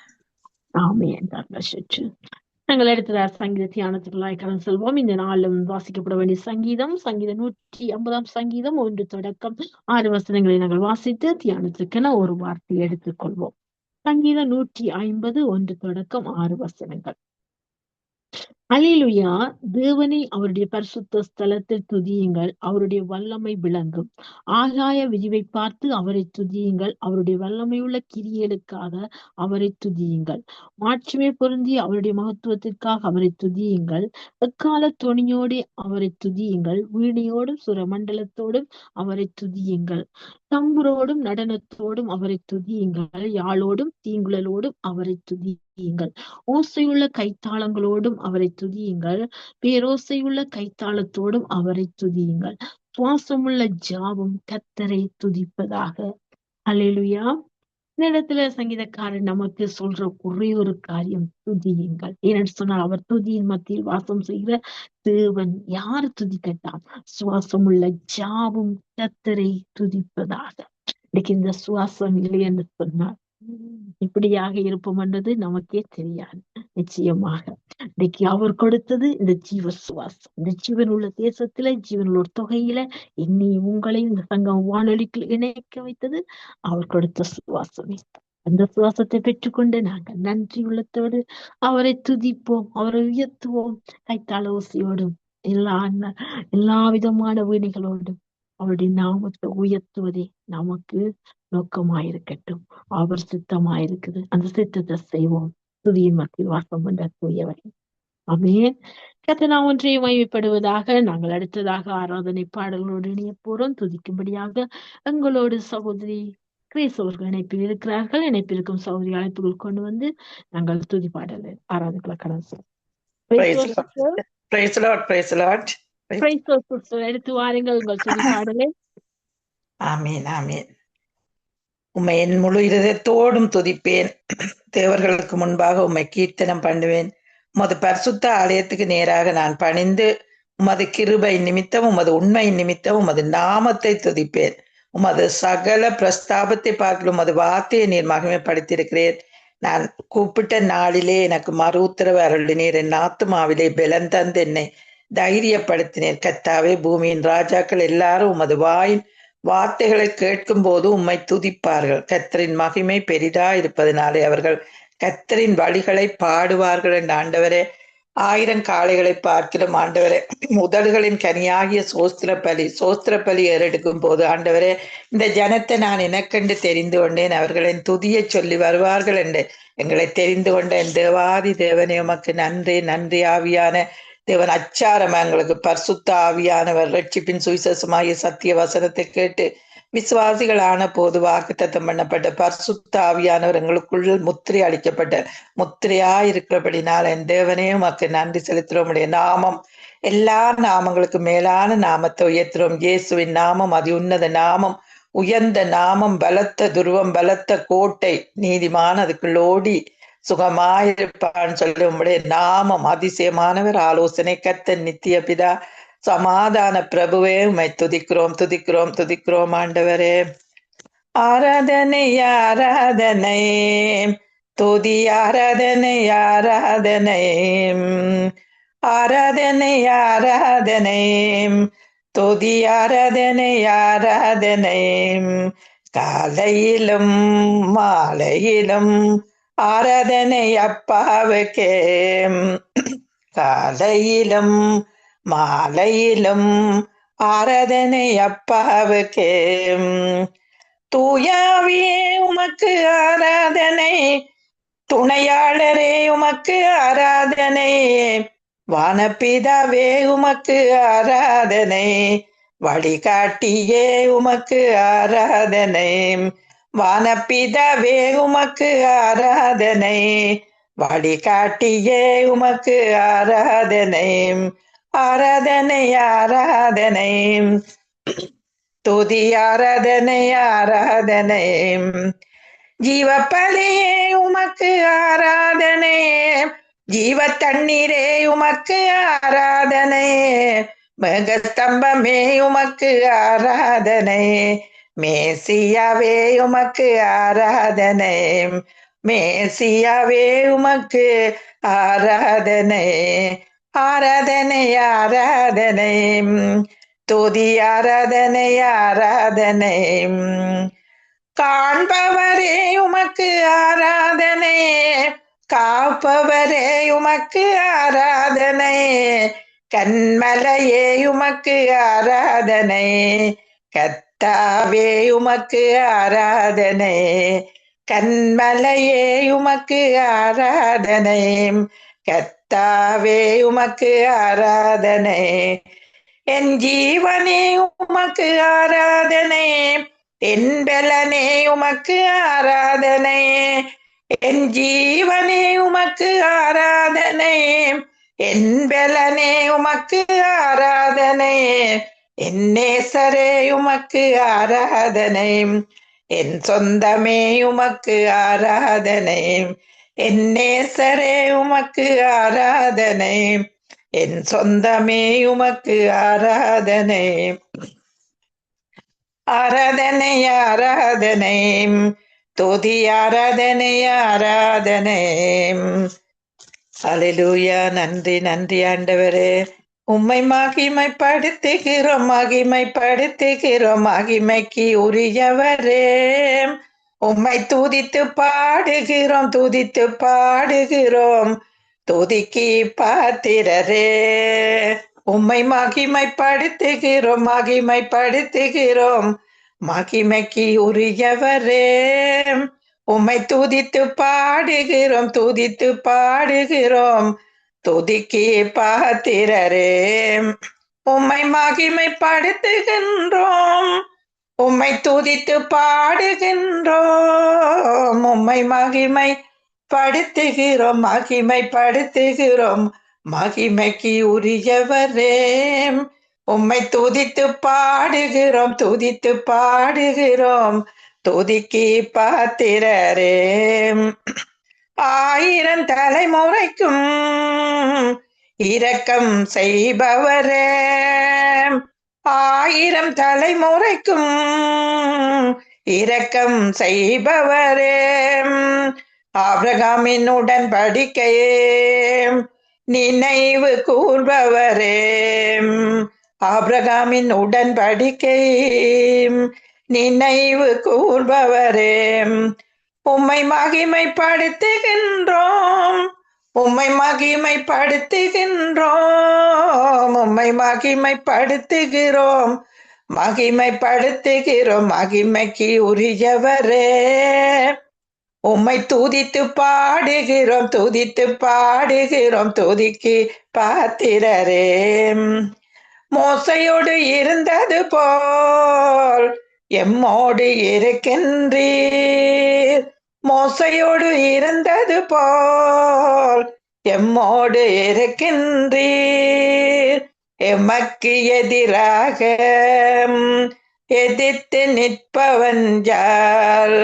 ஆமீன். God bless you too. நாங்கள் அடுத்த சங்கீத தியானத்துக்குள்ளாய் கடந்து செல்வோம். இந்த நாளும் வாசிக்கப்பட வேண்டிய சங்கீதம் 150 சங்கீதம் 1 தொடக்கம் 6 வசனங்களை நாங்கள் வாசித்து தியானத்துக்கென ஒரு வார்த்தை எடுத்துக்கொள்வோம். சங்கீதம் 150 1 தொடக்கம் 6 வசனங்கள். அல்லேலூயா, தேவனை அவருடைய பரிசுத்த ஸ்தலத்தில் துதியுங்கள், அவருடைய வல்லமை விளங்கும். ஆகாய விரிவை பார்த்து அவரை துதியுங்கள், அவருடைய வல்லமையுள்ள கிரியைகளுக்காக அவரை துதியுங்கள். மாட்சிமை பொருந்தி அவருடைய மகத்துவத்திற்காக அவரை துதியுங்கள். எக்கால தொனியோடு அவரை துதியுங்கள், வீணையோடும் சுரமண்டலத்தோடும் அவரை துதியுங்கள். தம்புரோடும் நடனத்தோடும் அவரை துதியுங்கள், யாழோடும் தீங்குழலோடும் அவரை துதியுங்கள். ஓசையுள்ள கைத்தாளங்களோடும் அவரை துதியுங்கள், பேரோசையுள்ள கைத்தாளத்தோடும் அவரை துதியுங்கள். சுவாசமுள்ள ஜாவும் கர்த்தரை துதிப்பதாக. அல்லேலூயா. இந்த இடத்துல சங்கீதக்காரன் நமக்கு சொல்ற ஒரே ஒரு காரியம், துதியுங்கள். ஏன்னு சொன்னால் அவர் துதியின் மத்தியில் வாசம் செய்கிற தேவன். யாரு துதிக்கட்டான்? சுவாசமுள்ள ஜாவும் கர்த்தரை துதிப்பதாக. இன்னைக்கு இந்த சுவாசம் இல்லை என்று சொன்னார் இப்படியாக இருப்போம் என்றது நமக்கே தெரியாது. நிச்சயமாக இன்னைக்கு அவர் கொடுத்தது இந்த ஜீவ சுவாசம். இந்த ஜீவன் உள்ள தேசத்துல, ஜீவன் உள்ள தொகையில என்னை உங்களை இந்த சங்கம் வானொலிக்கு இணைக்க வைத்தது அவர் கொடுத்த சுவாசமே. அந்த சுவாசத்தை பெற்றுக்கொண்டு நாங்கள் நன்றி உள்ளத்தோடு அவரை துதிப்போம், அவரை உயர்த்துவோம். கைத்தாள ஓசையோடும் எல்லா விதமான வீணைகளோடும் அவருடைய நாமத்தை உயர்த்துவதே நமக்கு நோக்கமாயிருக்கட்டும். அவர் சித்தமாயிருக்குது, அந்த சித்தத்தை செய்வோம். துதியின் மத்தியில் வாசம் என்ற தூயவரை. ஆமென். கர்த்தர் நாம் ஒன்றை மகிமைப்படுவதாக. நாங்கள் அடுத்ததாக ஆராதனை பாடல்களோடு இணைய போறோம். துதிக்கும்படியாக எங்களோடு சகோதரி கிரேஸ் அவர்கள் இணைப்பில் இருக்கிறார்கள். இணைப்பிற்கும் சகோதரி அழைப்புகள் கொண்டு வந்து நாங்கள் துதி பாடல் ஆராதனை கடந்து
Praise the Lord. Praise the Lord, praise the Lord.
Praise God, sister. எடுத்து வாருங்கள் உங்கள் துதி பாடலை.
ஆமீன், ஆமீன். உம்மை என் முழு இதயத்தோடும் துதிப்பேன். தேவர்களுக்கு முன்பாக உம்மை கீர்த்தனம் பண்ணுவேன். உமது பரிசுத்த ஆலயத்துக்கு நேராக நான் பணிந்து உமது கிருபை நிமித்தம், உமது உண்மை நிமித்தம் உமது நாமத்தை துதிப்பேன். உமது சகல பிரஸ்தாபத்தை பார்க்கலும் உமது வார்த்தையை நீர் மகிமைப்படுத்தியிருக்கிறேன். நான் கூப்பிட்ட நாளிலே எனக்கு மறு உத்தரவு அருளினீர். என் ஆத்துமாவிலே பலன் தந்து என்னை தைரியப்படுத்தினீர். கர்த்தாவே, பூமியின் ராஜாக்கள் எல்லாரும் உமது வாயின் வார்த்தைகளை கேட்கும் போது உம்மை துதிப்பார்கள். கர்த்தரின் மகிமை பெரிதா இருப்பதனாலே அவர்கள் கர்த்தரின் வழிகளை பாடுவார்கள் என்ற ஆண்டவரே, 1000 காளைகளை பார்க்கிலும் ஆண்டவரே, முதல்களின் கனியாகிய சோஸ்திர பலி ஏறெடுக்கும் போது ஆண்டவரே, இந்த ஜனத்தை நான் எனக்கென்று தெரிந்து கொண்டேன், அவர்களின் துதியை சொல்லி வருவார்கள் என்று எங்களை தெரிந்து கொண்ட என் தேவாதி தேவனே, உமக்கு நன்றி. நன்றி ஆவியான தேவன், அச்சாரம் எங்களுக்கு பரிசுத்த ஆவியானவர் ரட்சிப்பின் சுவிசேஷமாகிய சத்திய வசனத்தை கேட்டு விசுவாசிகளான போது வாக்குத்தத்தம் பண்ணப்பட்ட பரிசுத்த ஆவியானவர் எங்களுக்குள் முத்திரை அளிக்கப்பட்ட முத்திரையா இருக்கிறபடினால் என் தேவனே உமக்கு நன்றி செலுத்துகிறோம். உடைய நாமம் எல்லா நாமங்களுக்கு மேலான நாமத்தை உயர்த்துறோம். இயேசுவின் நாமம் அதி உன்னத நாமம், உயர்ந்த நாமம், பலத்த துருவம், பலத்த கோட்டை, நீதிமான அதுக்குள் ஓடி சுகமாயிருப்பான்னு சொல்லி உம்முடைய நாமம் அதிசயமானவர், ஆலோசனை கர்த்தர், நித்திய பிதா, சமாதான பிரபுவே உம்மை துதிக்கிறோம் துதிக்கிறோம் துதிக்கிறோம் ஆண்டவரே. ஆராதனை ஆராதனை துதி ஆராதனை ஆராதனை ஆராதனை ஆராதனை துதி ஆராதனை ஆராதனை காலையிலும் மாலையிலும் ஆராதனை அப்பாவுக்கே. காலையிலும் மாலையிலும் ஆராதனை அப்பாவுக்கே. தூயாவியே உமக்கு ஆராதனை, துணையாளரே உமக்கு ஆராதனை, வானபிதாவே உமக்கு ஆராதனை, வழிகாட்டியே உமக்கு ஆராதனை, வானபிதாவே உமக்கு ஆராதனை, வழிகாட்டியே உமக்கு ஆராதனை. ஆராதனை ஆராதனை துதி ஆராதனை ஆராதனை. ஜீவபலியே உமக்கு ஆராதனை, ஜீவ தண்ணீரே உமக்கு ஆராதனை, மேகஸ்தம்பமே உமக்கு ஆராதனை, மேசியாவே உமக்கு ஆராதனை, மேசியாவே உமக்கு ஆராதனை. ஆராதனை ஆராதனை துதி ஆராதனை ஆராதனை. காண்பவரே உமக்கு ஆராதனை, காப்பவரே உமக்கு ஆராதனை, கண்மலையே உமக்கு ஆராதனை, கர்த்தாவே உமக்கு ஆராதனை, கண்மலையே உமக்கு ஆராதனை, கர்த்தாவே உமக்கு ஆராதனை. என் ஜீவனே உமக்கு ஆராதனை, என் பலனே உமக்கு ஆராதனை, என் ஜீவனே உமக்கு ஆராதனை, என் பலனே உமக்கு ஆராதனை, என் நேசரே உமக்கு ஆராதனை, என் சொந்தமே உமக்கு ஆராதனை, என் நேசரே உமக்கு ஆராதனை, என் சொந்தமே உமக்கு ஆராதனை. ஆராதனை ஆராதனை துதி ஆராதனை ஆராதனை. அல்லேலூயா. நன்றி நன்றி ஆண்டவரே, உம்மை மகிமைப்படுத்துகிறோம் மகிமைப்படுத்துகிறோம், மகிமைக்கு உரியவரே. உம்மை துதித்து பாடுகிறோம் துதித்து பாடுகிறோம், துதிக்கு பாத்திரரே. உம்மை மகிமைப்படுத்துகிறோம் மகிமைப்படுத்துகிறோம், மகிமைக்கு உரியவரே. உம்மை துதித்து பாடுகிறோம் துதித்து பாடுகிறோம், துதிக்கு பாத்திரரே. உம்மை மகிமைப்படுத்துகின்றோம், உம்மை துதித்து பாடுகின்றோம், உம்மை மகிமைப்படுத்துகிறோம் மகிமைப்படுத்துகிறோம், மகிமைக்கு உரியவரே, உம்மை துதித்து பாடுகிறோம், துதித்து பாடுகிறோம், துதிக்கு பாத்திரரே. ஆயிரம் தலைமுறைக்கும் இரக்கம் செய்பவரே, ஆயிரம் தலைமுறைக்கும் இரக்கம் செய்பவரே, ஆபிரகாமின் உடன்படிக்கையே நினைவு கூர்பவரே, ஆபிரகாமின் உடன்படிக்கை நினைவு கூர்பவரே, உம்மை மகிமைப்படுத்துகின்றோம், உம்மை மகிமைப்படுத்துகின்றோம், உம்மை மகிமைப்படுத்துகிறோம், மகிமைப்படுத்துகிறோம், மகிமைக்கு உரியவரே, உம்மை துதித்து பாடுகிறோம், துதித்து பாடுகிறோம், துதிக்கு பாத்திரரே. மோசையோடு இருந்தது போல் எம்மோடு இருக்கின்றீர், மோசையோடு இருந்தது போல் எம்மோடு இருக்கின்றீர், எமக்கு எதிராக எதிர்த்து நிற்பவன் யார்,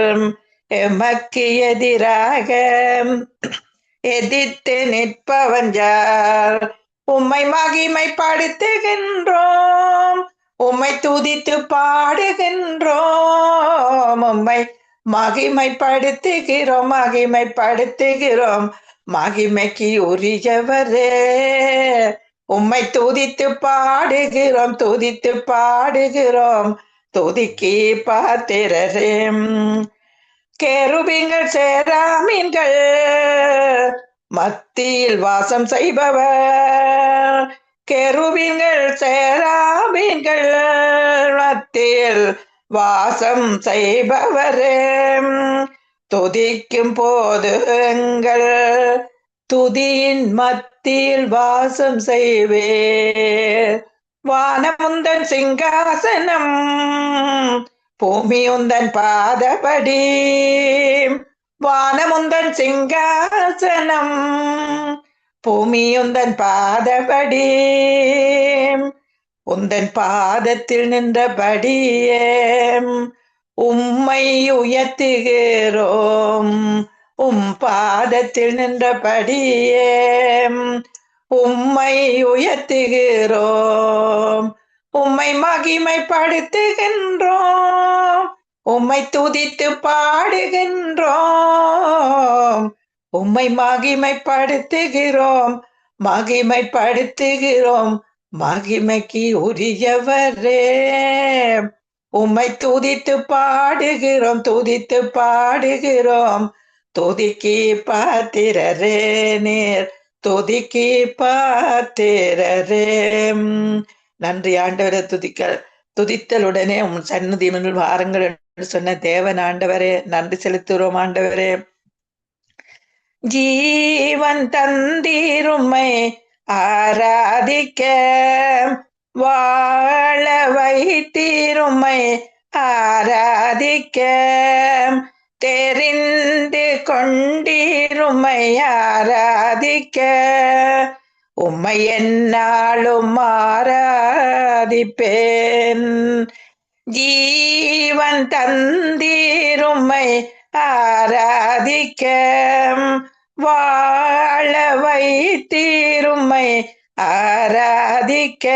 எமக்கு எதிராக எதிர்த்து நிற்பவன் யார், உம்மை மகிமைப்படுத்துகின்றோம், உம்மை துதித்து பாடுகின்றோம், உம்மை மகிமைப்படுத்துகிறோம், மகிமைப்படுத்துகிறோம், மகிமைக்கு உரியவரே, உம்மை துதித்து பாடுகிறோம், துதித்து பாடுகிறோம், துதிக்கு பாத்திரரே. கேருபீன்கள் சேராமீன்கள் மத்தியில் வாசம் செய்பவர், கேருபீன்கள் சேராமீன்கள் மத்தியில் வாசம் செய்பவரே, துதிக்கும் போது எங்கள் துதியின் மத்தியில் வாசம் செய்வேர், வானமுந்தன் சிங்காசனம், பூமி உந்தன் பாதபடி, வானமுந்தன் சிங்காசனம், பூமி உந்தன் பாதபடி, உந்தன் பாதத்தில் நின்றபடியே உம்மை உயர்த்துகிறோம், உம் பாதத்தில் நின்றபடியே உம்மை உயர்த்துகிறோம், உம்மை மகிமைப்படுத்துகின்றோம், உம்மை துதித்து பாடுகின்றோம், உம்மை மகிமைப்படுத்துகிறோம், மகிமைப்படுத்துகிறோம், மகிமைக்கு உரியவரே, உம்மை துதித்து பாடுகிறோம், துதித்து பாடுகிறோம், துதிக்கு பாத்திரரே, நீர் துதிக்கு பாத்திரரே. நன்றி ஆண்டவரே, துதித்தலுடனே உம் சன்னதி முன்னில் வாருங்கள் என்று சொன்ன தேவன் ஆண்டவரே, நன்றி செலுத்துகிறோம் ஆண்டவரே. ஜீவன் தந்தீருமை ஆராதிக்க, வாழ வைத்தீருமை ஆராதிக்க, தெரிந்து கொண்டீருமை ஆராதிக்க, உம்மை என்னாலும் ஆராதிப்பேன், ஜீவன் தந்தீருமை ஆராதிக்க, வாழ வைத்தீருமை ஆராதிக்க,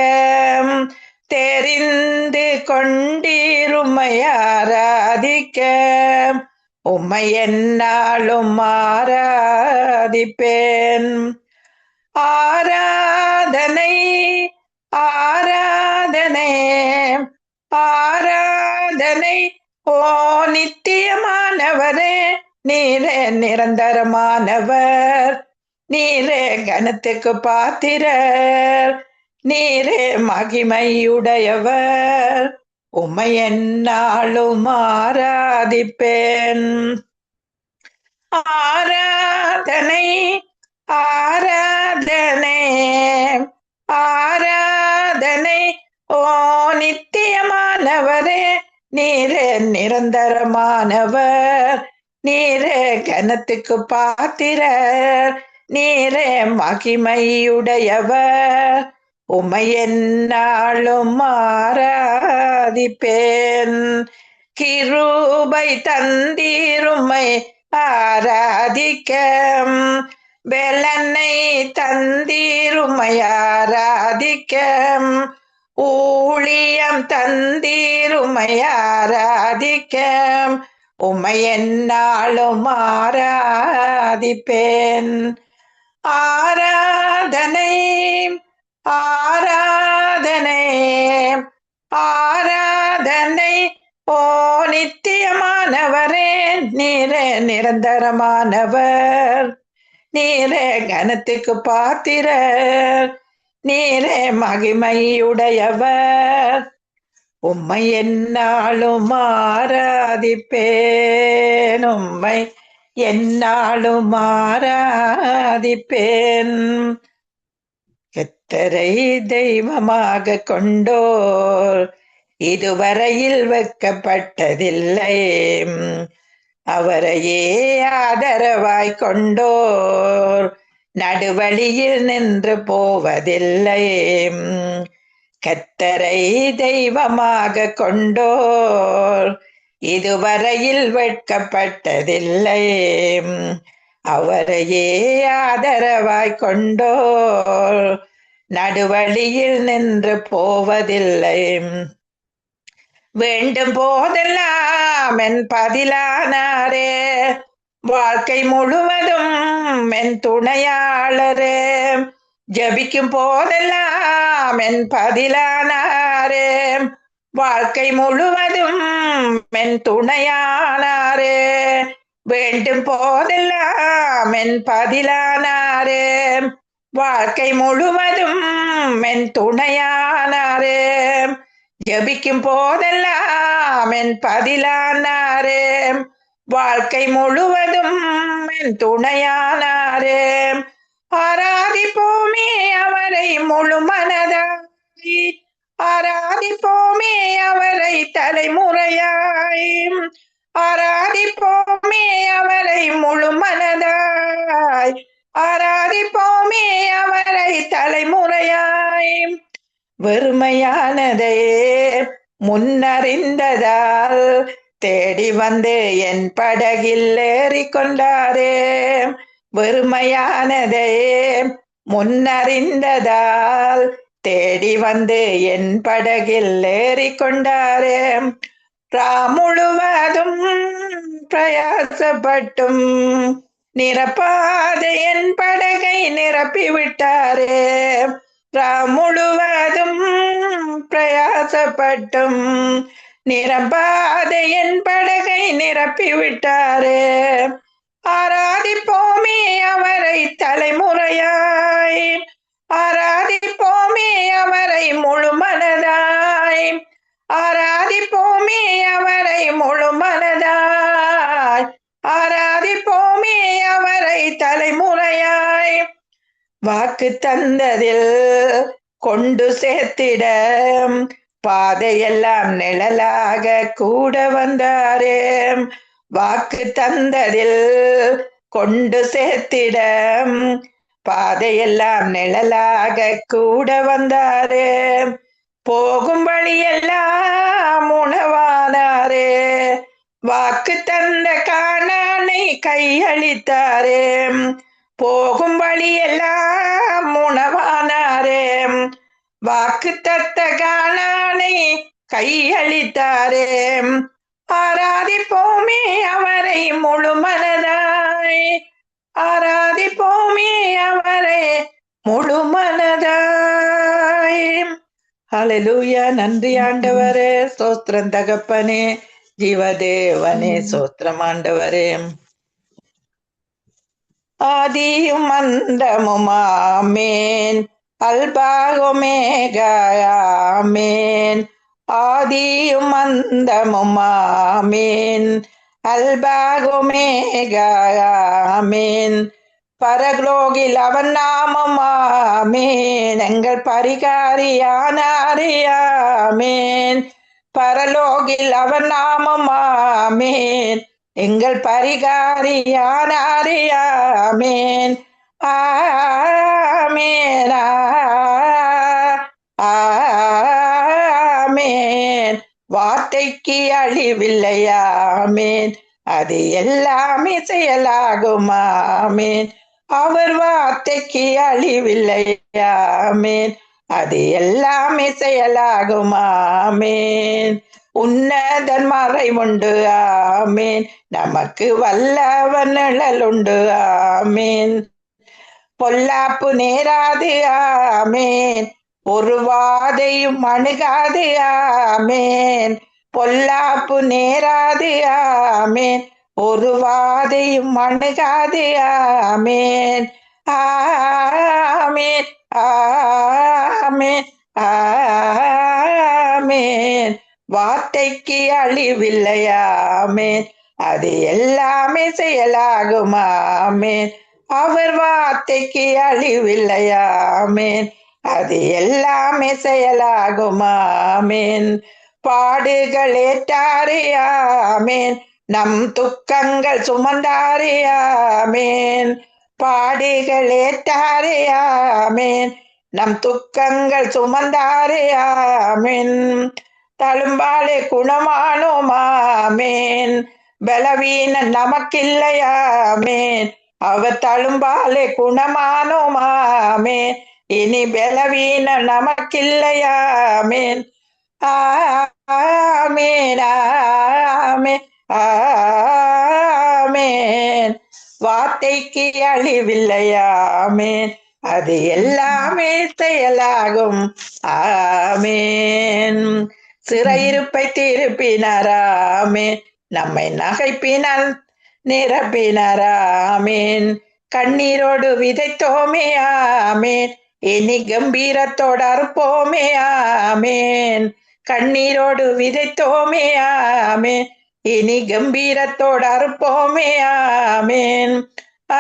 தெரிந்து கொண்டீருமை ஆராதிக்க, உம்மை என்னாலும் ஆராதிப்பேன். ஆராதனை ஆராதனை ஆராதனை ஓ நித்தியமானவரே, நீரே நிரந்தரமானவர், நீரே கனத்துக்கு பாத்திரர், நீரே மகிமையுடையவர், உம்மை என்னாலும் ஆராதிப்பேன். ஆராதனை ஆராதனை ஆராதனை ஓ நித்தியமானவரே, நீரே நிரந்தரமானவர், நீரே கனத்துக்கு பாத்திரர், நீரே மகிமையுடையவர், உமை எந்நாளும் ஆராதிப்பேன். கிருபை தந்தீருமை ஆராதிக்க, பெலனை தந்தீருமை ஆராதிக்க, ஊழியம் தந்தீருமை ஆராதிக்க, உமை எந்நாளும் ஆராதிப்பேன். ஆராதனை ஆராதனை ஆராதனை ஓ நித்தியமானவரே, நீரே நிரந்தரமானவர், நீரே கனத்துக்கு பாத்திரர், நீரே மகிமையுடையவர், உம்மை எந்நாளும் ஆராதிப்பேன், உம்மை எந்நாளும் ஆராதிப்பேன். கர்த்தரை தெய்வமாக கொண்டோர் இதுவரையில் வெட்கப்பட்டதில்லை, அவரையே ஆதரவாய் கொண்டோர் நடுவழியில் நின்று போவதில்லை. கர்த்தரை தெய்வமாக கொண்டோர் இதுவரையில் வெட்கப்பட்டதில்லை, அவரையே ஆதரவாய் கொண்டோர் நடுவழியில் நின்று போவதில்லை. வேண்டும் போதெல்லாம் என் பதிலானாரே, வாழ்க்கை முழுவதும் என் துணையாளரே, ஜபிக்கும் போதெல்லாம் என் பதிலானாரே, வாழ்க்கை முழுவதும் என் துணையானாரே, வேண்டும் போதெல்லாம் என் பதிலானாரே, வாழ்க்கை முழுவதும் என் துணையானாரே, ஜபிக்கும் போதெல்லாம் என் பதிலானாரே, வாழ்க்கை முழுவதும் என் துணையானாரே. ஆராதிப்போமே அவரை முழு மனதாய், ஆராதிப்போமே அவரை தலைமுறையாய், ஆராதிப்போமே அவரை முழு மனதாய், ஆராதிப்போமே அவரை தலைமுறையாய். வெறுமையானதே முன்னறிந்ததால் தேடி வந்து என் படகில் ஏறிக்கொண்டாரே, வெறுமையானதே முன்னறிந்ததால் தேடி வந்து என் படகில் ஏறிக்கொண்டாரே, முழுவதும் பிரயாசப்பட்டும் நிரப்பாத என் படகை நிரப்பிவிட்டாரே, முழுவதும் பிரயாசப்பட்டும் நிரப்பாத என் படகை நிரப்பிவிட்டாரே. ஆராதிப்போமே அவரை தலைமுறையாய், ஆராதிப்போமே அவரை முழு மனதாய், ஆராதிப்போமே அவரை முழு மனதாய், ஆராதிப்போமே அவரை தலைமுறையாய். வாக்கு தந்ததில் கொண்டு சேர்த்திட பாதையெல்லாம் நிழலாக கூட வந்தாரே, வாக்கு தந்ததில் கொண்டு சேர்த்திட பாதையெல்லாம் நிழலாக கூட வந்தாரே, போகும் வழியெல்லாம் உணவானாரே, வாக்கு தந்த கானானை கையளித்தாரே, போகும் வழியெல்லாம் உணவானாரே, வாக்கு தத்த கானானை கையளித்தாரே. ஆராதிப்போமே அவரை முழு மனதாய், ஆராதிப்போமே அவரை முழு மனதாய். ஹல்லேலூயா. நன்றி ஆண்டவரே, ஸ்தோத்திரம் தகப்பனே, ஜீவதேவனே, ஸ்தோத்திரம் ஆண்டவரே. ஆதியும் அந்தமும் ஆமென், அல்பாகுமேகா ஆமென், ஆதியும் அந்தமும் ஆமென், அல்பாகுமேகா ஆமென், பரலோகில் அவன் நாமம் ஆமென், எங்கள் பரிகாரியானாரே ஆமென், பரலோகில் அவன் நாமம் ஆமென், எங்கள் பரிகாரியானாரே ஆமென், ஆமென் ஆமென். வார்த்தைக்கு அழிவில்லையாமேன், அது எல்லாமே செயலாகுமாமேன். அவர் வார்த்தைக்கு அழிவில்லையாமேன், அது எல்லாமே செயலாகுமாமேன். உன்னதன் மறைவுண்டு ஆமேன், நமக்கு வல்லவன் நிழல் உண்டு ஆமேன். பொல்லாப்பு நேராது ஆமேன், ஒரு வாதையும் அணுகாது ஆமேன். பொல்லாப்பு நேராது ஆமேன், ஒரு வாதையும் அணுகாது ஆமேன். ஆமேன் ஆமேன் ஆமேன். வார்த்தைக்கு அழிவில்லையாமேன், அது எல்லாமே செயலாகுமாமேன். அவர் வார்த்தைக்கு அழிவில்லையாமேன், அது எல்லாமே செயலாகுமாமேன். பாடுகள் ஏற்றாரியாமேன், நம் துக்கங்கள் சுமந்தாரியாமேன். பாடுகள் ஏற்றாரியாமேன், நம் துக்கங்கள் சுமந்தாரியாமேன். தழும்பாலே குணமானோமாமேன், பலவீன நமக்கில்லையாமேன். அவர் தழும்பாலே குணமானோமாமேன், இனி பலவீன நமக்கில்லையாமேன். ஆமேன் ஆமேன் ஆமேன். வார்த்தைக்கு அழிவில்லையாமேன், அது எல்லாமே செயலாகும் ஆமேன். சிறையிருப்பை திருப்பினாராமேன், நம்மை நகைப்பினால் நிரப்பினாராமேன். கண்ணீரோடு விதைத்தோமே ஆமேன், இனி கம்பீரத்தோடு அறுப்போமே ஆமேன். கண்ணீரோடு விதைத்தோமே ஆமேன், இனி கம்பீரத்தோடு அறுப்போமே ஆமேன்.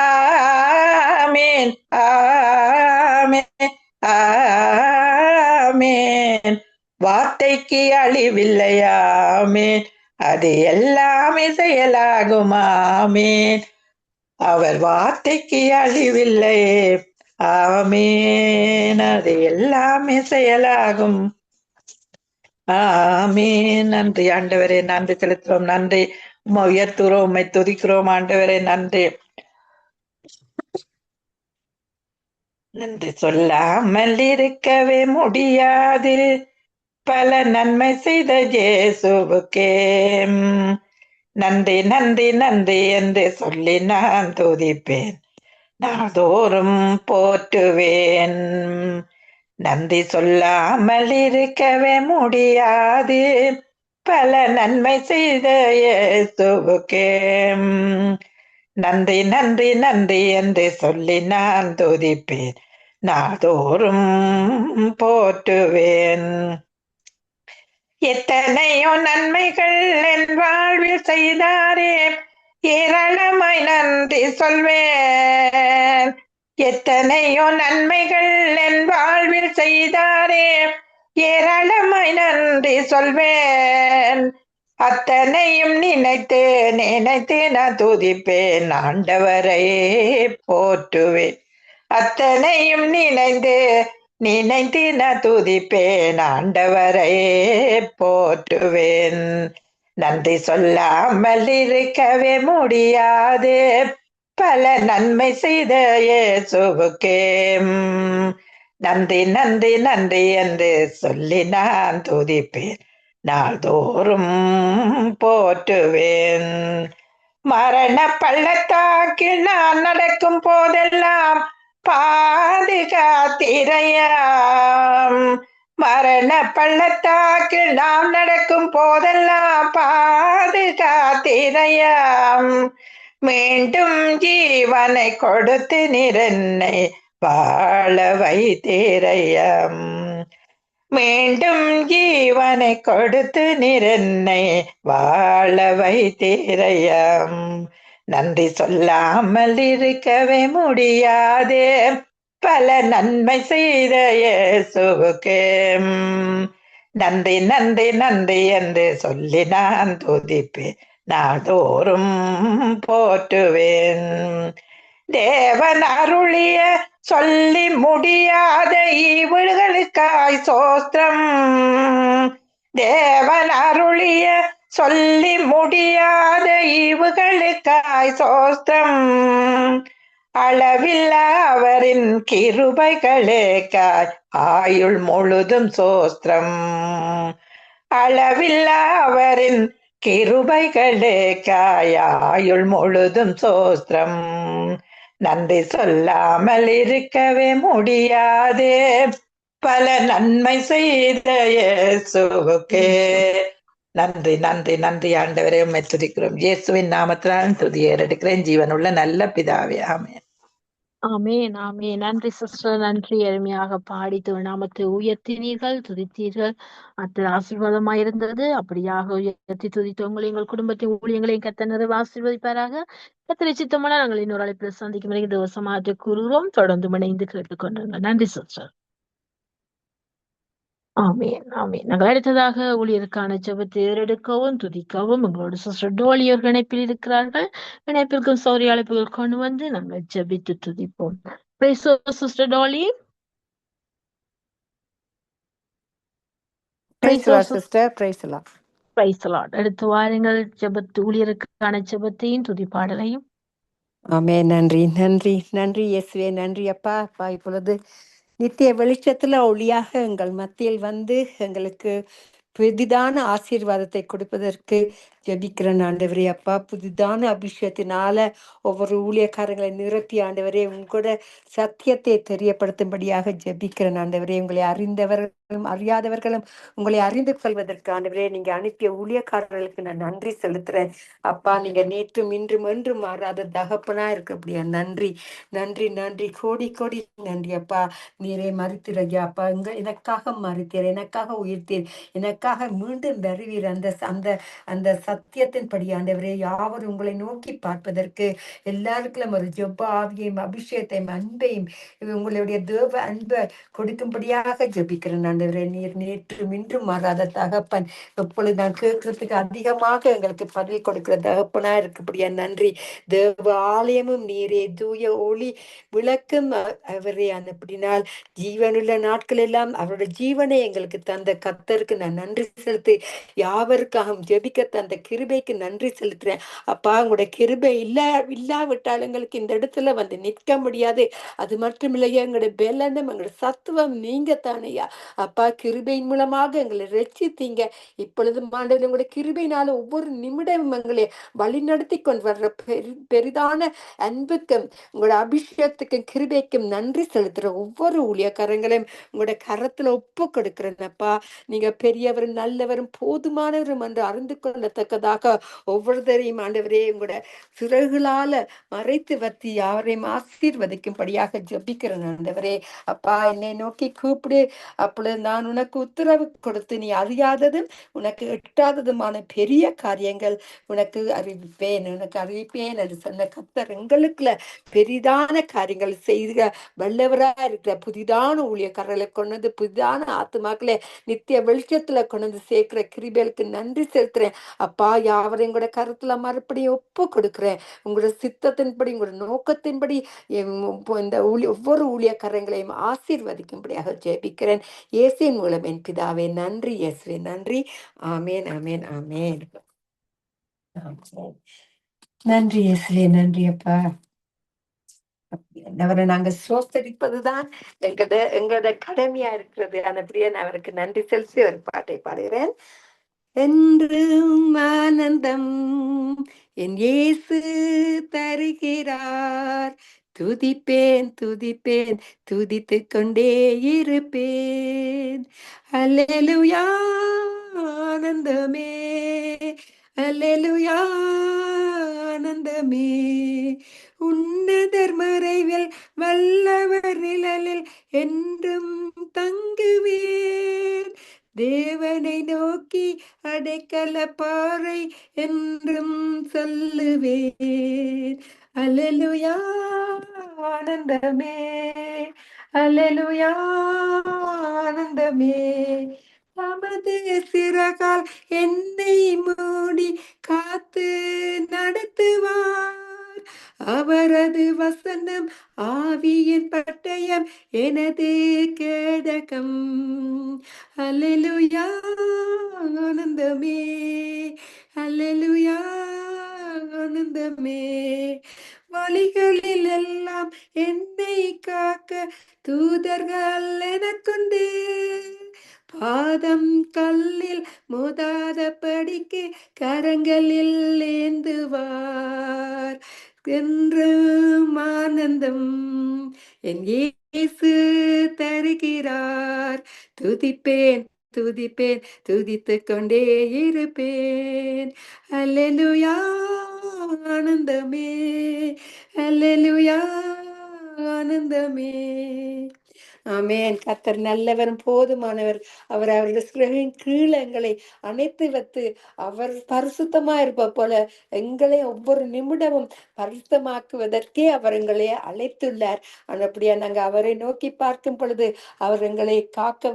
ஆமேன் ஆமேன் ஆமேன். வார்த்தைக்கு அழிவில்லையாமேன், அது எல்லாமே செயலாகுமாமேன். அவர் வார்த்தைக்கு அழிவில்லை ஆமேன், அது எல்லாமே செயலாகும் ஆமேன். நன்றி ஆண்டவரே, நன்றி செலுத்துறோம். நன்றி, உம்மை உயர்த்துறோம், உம்மை துதிக்கிறோம் ஆண்டவரே. நன்றி நன்றி சொல்லாமல் இருக்கவே முடியாது, பல நன்மை செய்த இயேசுவுக்கே நன்றி நன்றி நன்றி என்று சொல்லி நான் துதிப்பேன், நாள்தோறும் போற்றுவேன். நன்றி சொல்லாமல் இருக்கவே முடியாது, பல நன்மை செய்த இயேசுவுக்கே நன்றி நன்றி நன்றி என்று சொல்லி நான் துதிப்பேன், நாள்தோறும் போற்றுவேன். எத்தனையோ நன்மைகள் என் வாழ்வில் செய்தாரே, ஏராளமாய் நன்றி சொல்வேன். எத்தனையோ நன்மைகள் என் வாழ்வில் செய்தாரே, ஏராளமாய் நன்றி சொல்வேன். அத்தனையும் நினைத்து நினைத்து நான் துதிப்பேன், ஆண்டவரை போற்றுவேன். அத்தனையும் நினைந்து நினைத்து நான் துதிப்பேன், ஆண்டவரை போற்றுவேன். நன்றி சொல்லாமல் இருக்கவே முடியாது, பல நன்மை செய்த இயேசுவுக்கே நன்றி நன்றி நன்றி என்று சொல்லி நான் துதிப்பேன், நாள்தோறும் போற்றுவேன். மரண பள்ளத்தாக்கில் நான் நடக்கும் போதெல்லாம் பாதுகாத்திரையாம். மரண பள்ளத்தாக்கில் நாம் நடக்கும் போதெல்லாம் பாதுகாத்திரையாம். மீண்டும் ஜீவனை கொடுத்து நிறன்னை வாழ வைத்தீரையாம். மீண்டும் ஜீவனை கொடுத்து நிறன்னை வாழ வைத்தீரையாம். நன்றி சொல்லாமல் இருக்கவே முடியாது, பல நன்மை செய்த இயேசுவுக்கே நன்றி நன்றி நன்றி என்று சொல்லி நான் துதிப்பேன், நாள்தோறும் போற்றுவேன். தேவன் அருளிய சொல்லி முடியாத ஈவுகளுக்காய் சோஸ்திரம். தேவன் அருளிய சொல்லி முடியாத ஈவுகளுக்காய் சோஸ்திரம். அளவில்லா அவரின் கிருபைகளுக்காய் ஆயுள் முழுதும் சோஸ்திரம். அளவில்லா அவரின் கிருபைகளுக்காய் ஆயுள் முழுதும் சோஸ்திரம். நன்றி சொல்லாமல் இருக்கவே முடியாதே, பல நன்மை செய்த இயேசுவுக்கே நன்றி நன்றி நன்றி. ஆண்டவரே உம்மை துதிக்கிறோம். இயேசுவின் நாமத்தினால் துதியை எடுக்கிறேன். ஜீவனுள்ள நல்ல பிதாவே, ஆமென்.
ஆமென் ஆமென். நன்றி சிஸ்டர், நன்றி. அருமையாக பாடி நாமத்தை உயர்த்தினீர்கள், துதித்தீர்கள். அது ஆசீர்வாதமாக இருந்தது. அப்படியாக உயர்த்தி துதித்த உங்களை, எங்கள் குடும்பத்தின் ஊழியங்களையும் கர்த்தர் நிறைவு ஆசீர்வதிப்பாராக. கர்த்தரை சித்தமான நாங்கள் இன்னொரு அழைப்பில் சந்திக்கும் வரைக்கும் தேவசமாக கூறுகிறோம். தொடர்ந்து இணைந்து கேட்டுக்கொண்டிருங்கள். நன்றி சிஸ்டர். ஆமென் ஆமென். நாங்கள் அடுத்ததாக ஊழியருக்கான ஜெபத்தை ஏறெடுக்கவும் துதிக்கவும் எங்களோட சிஸ்டர் டோலி அவர்கள் இணைப்பில் இருக்கிறார்கள். இணைப்பிற்கும் சௌரி அழைப்புகள் கொண்டு வந்து நாங்கள் ஜெபித்து துதிப்போம். Praise the Lord, Sister Dolly.
Praise the Lord, sister. Praise the Lord.
Praise the Lord. அடுத்து வாருங்கள் ஜெபத்து ஊழியருக்கான ஜெபத்தையும் துதிப்பாடலையும்.
ஆமென். நன்றி நன்றி நன்றி இயேசுவே. நன்றி அப்பா. அப்பா இப்பொழுது நித்திய வெளிச்சத்துல ஒளியாக எங்கள் மத்தியில் வந்து எங்களுக்கு புதிதான ஆசீர்வாதத்தை கொடுப்பதற்கு ஜெபிக்கிறேன் ஆண்டவரே. அப்பா புதிதான அபிஷேகத்தினால ஒவ்வொரு ஊழியக்காரங்களை நிரப்பி ஆண்டவரே உங்களோட சத்தியத்தை தெரியப்படுத்தும்படியாக ஜெபிக்கிறேன் ஆண்டவரே. உங்களை அறிந்தவர்களும் அறியாதவர்களும் உங்களை அறிந்து கொள்வதற்கு ஆண்டவரே நீங்க அனுப்பிய ஊழியக்காரர்களுக்கு நான் நன்றி செலுத்துறேன் அப்பா. நீங்க நேற்றும் இன்றும் என்றும் மாறாத தகப்பனா இருக்கக்கூடிய நன்றி நன்றி நன்றி கோடி கோடி நன்றி அப்பா. நீரே மறித்திரையா அப்பா. எனக்காக மறித்தீர், எனக்காக உயிர்த்தீர், எனக்காக மீண்டும் வருவீர். அந்த அந்த அந்த சத்தியத்தின்படி ஆண்டவரே யாவர் உங்களை நோக்கி பார்ப்பதற்கு எல்லாருக்கும் ஒரு ஜெப ஆவியையும் அபிஷேகத்தையும் அன்பையும் உங்களுடைய தேவ அன்பை கொடுக்கும்படியாக ஜெபிக்கிறேன் ஆண்டவரே. நீர் நேற்றும் இன்றும் மாறாத தகப்பன். எப்பொழுது நான் கேட்கறதுக்கு அதிகமாக எங்களுக்கு பதில் கொடுக்கிற தகப்பனா இருக்கபடியா நன்றி. தேவ ஆலயமும் நீரே, தூய ஒளி விளக்கும் அவரே. அப்படினால் ஜீவனுள்ள நாட்கள் எல்லாம் அவரோட ஜீவனை எங்களுக்கு தந்த கர்த்தருக்கு நான் நன்றி செலுத்தி யாவருக்காகவும் ஜெபிக்க தந்த கிருபைக்கு நன்றி செலுத்துறேன் அப்பா. உங்களுடைய கிருபை இல்லாவிட்டால் எங்களுக்கு இந்த இடத்துல வந்து நிற்க முடியாது. அது மட்டும் இல்லையா, எங்களுடைய பெலனும் எங்களுடைய சத்துவம் நீங்க தானையா அப்பா. கிருபையின் மூலமாக எங்களை ரட்சித்தீங்க. இப்பொழுது ஆண்டவரே உங்களுடைய கிருபையினால ஒவ்வொரு நிமிடமும் எங்களை வழி நடத்தி கொண்டு வர்ற பெரிதான அன்புக்கும் உங்களோட அபிஷேகத்துக்கும் கிருபைக்கும் நன்றி செலுத்துற ஒவ்வொரு ஊழியக்காரங்களையும் உங்களோட கரத்துல ஒப்பு கொடுக்கிறேன்னப்பா. நீங்க பெரியவரும் நல்லவரும் போதுமானவரும் என்று அறிந்து கொள்ளத்தக்கதாக ஒவ்வொருத்தரையும் ஆண்டவரே உங்களோட சிறகுகளால மறைத்து வத்தி யாரையும் ஆசீர்வதிக்கும்படியாக ஜெபிக்கிறேன் ஆண்டவரே. அப்பா என்னை நோக்கி கூப்பிடு, அப்பொழுது நான் உனக்கு உத்தரவு கொடுத்து நீ அறியாததும் உனக்கு எட்டாததுமான பெரிய காரியங்கள் உனக்கு அறிவிப்பேன் என்று சொன்ன கர்த்தர் எங்களுக்குள்ள பெரிதான காரியங்கள் செய்த வல்லவரா இருக்கிற புதிதான ஊழியக்காரர்களை கொண்டு புதிதான ஆத்துமாக்களை நித்திய வெளிச்சத்துல கொண்டு சேர்க்கிற கிருபைகளுக்கு நன்றி செலுத்துறேன் அப்பா. யாவரையும் கூட கருத்துல மறுபடியும் ஒப்பு கொடுக்குறேன். உங்களோட சித்தத்தின்படி உங்களோட நோக்கத்தின்படி இந்த ஒவ்வொரு ஊழியக்காரங்களையும் ஆசீர்வதிக்கும்படியாக ஜெபிக்கிறேன் இயேசுவின் மூலம் என் பிதாவே. நன்றி இயேசுவே, நன்றி. ஆமேன் ஆமேன் ஆமேன். நன்றி இயேசுவே, நன்றி அப்பா. அவரை நாங்க சோத்தரிப்பதுதான் எங்களோட கடமையா இருக்கிறது. அப்படியே நான் அவருக்கு நன்றி செலுத்தி ஒரு பாட்டை பாடுகிறேன். என்றும் ஆனந்தம் என் இயேசு தருகிறார், துதிப்பேன் துதிப்பேன் துதித்து கொண்டே இருப்பேன். அல்லேலூயா ஆனந்தமே, அல்லேலூயா ஆனந்தமே, உன்னதர் மறைவில் வல்லவர் நிழலில் என்றும் தங்குவேன். தேவனை நோக்கி அடைக்கல பாறை என்றும் சொல்லுவேன். அல்லேலூயா ஆனந்தமே, அல்லேலூயா ஆனந்தமே, தமது சிறகால் என்னை மூடி காத்து நடத்துவார், அவரது வசனம் ஆவியின் பட்டயம் எனது கேடகம். அல்லேலூயா ஆனந்தமே, அல்லேலூயா ஆனந்தமே. வழிகளில் எல்லாம் என்னை காக்க தூதர்கள் எனக்குண்டு. பாதம் கல்லில் மோதாத படிக்கு கரங்களில் ஏந்துவார். என்றும் ஆனந்தம் என் இயேசு தருகிறார். துதிப்பேன் துதிப்பேன் துதித்துக் கொண்டே இருப்பேன். அல்லேலூயா ஆனந்தமே, அல்லேலூயா ஆனந்தமே. ஆமென். கர்த்தர் நல்லவரும் போதுமானவர். அவர் அவருடைய கீழே எங்களை அணைத்து வைத்து அவர் பரிசுத்தமா இருப்ப போல எங்களை ஒவ்வொரு நிமிடமும் பரிசுத்தமாக்குவதற்கே அவர் எங்களை அழைத்துள்ளார். அப்படியா நாங்கள் அவரை நோக்கி பார்க்கும் பொழுது அவர் எங்களை காக்க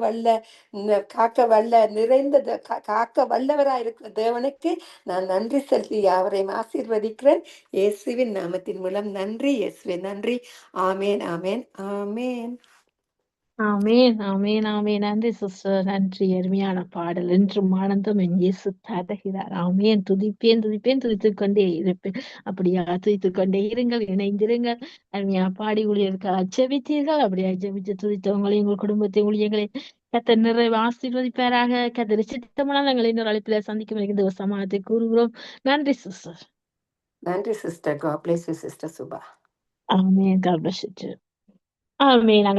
வல்ல நிறைந்தது காக்க வல்லவராயிருக்கிற தேவனுக்கு நான் நன்றி செலுத்தி அவரை ஆசீர்வதிக்கிறேன். இயேசுவின் நாமத்தின் மூலம் நன்றி. இயேசுவின் நன்றி. ஆமேன் ஆமேன் ஆமேன்.
ஆமேன் ஆமேன் ஆமேன். நன்றி சிஸ்டர், நன்றி. அருமையான பாடல். என்றும் ஆனந்தம் என் இயேசு தருகிறார். ஆமேன். துதிப்பேன் துதிப்பேன் துதித்துக் கொண்டே இருப்பேன். அப்படியா துதித்துக் கொண்டே இருங்கள், இணைந்திருங்கள். அருமையா பாடி ஊழியர்கள் அச்சபித்தீர்கள். அப்படியா ஜெபித்து துதித்தவங்களையும் உங்கள் குடும்பத்தை ஊழியர்களை கர்த்தர் நிறைவு ஆசீர்வதிப்பாராக. கர்த்தர் சித்தமான எங்களை இன்னொரு அழைப்பில சந்திக்கும் இந்த சமாளத்தை கூறுகிறோம். நன்றி சிஸ்டர்.
நன்றி sister. God bless you, sister Subha.
Amen. God bless you too. Amen.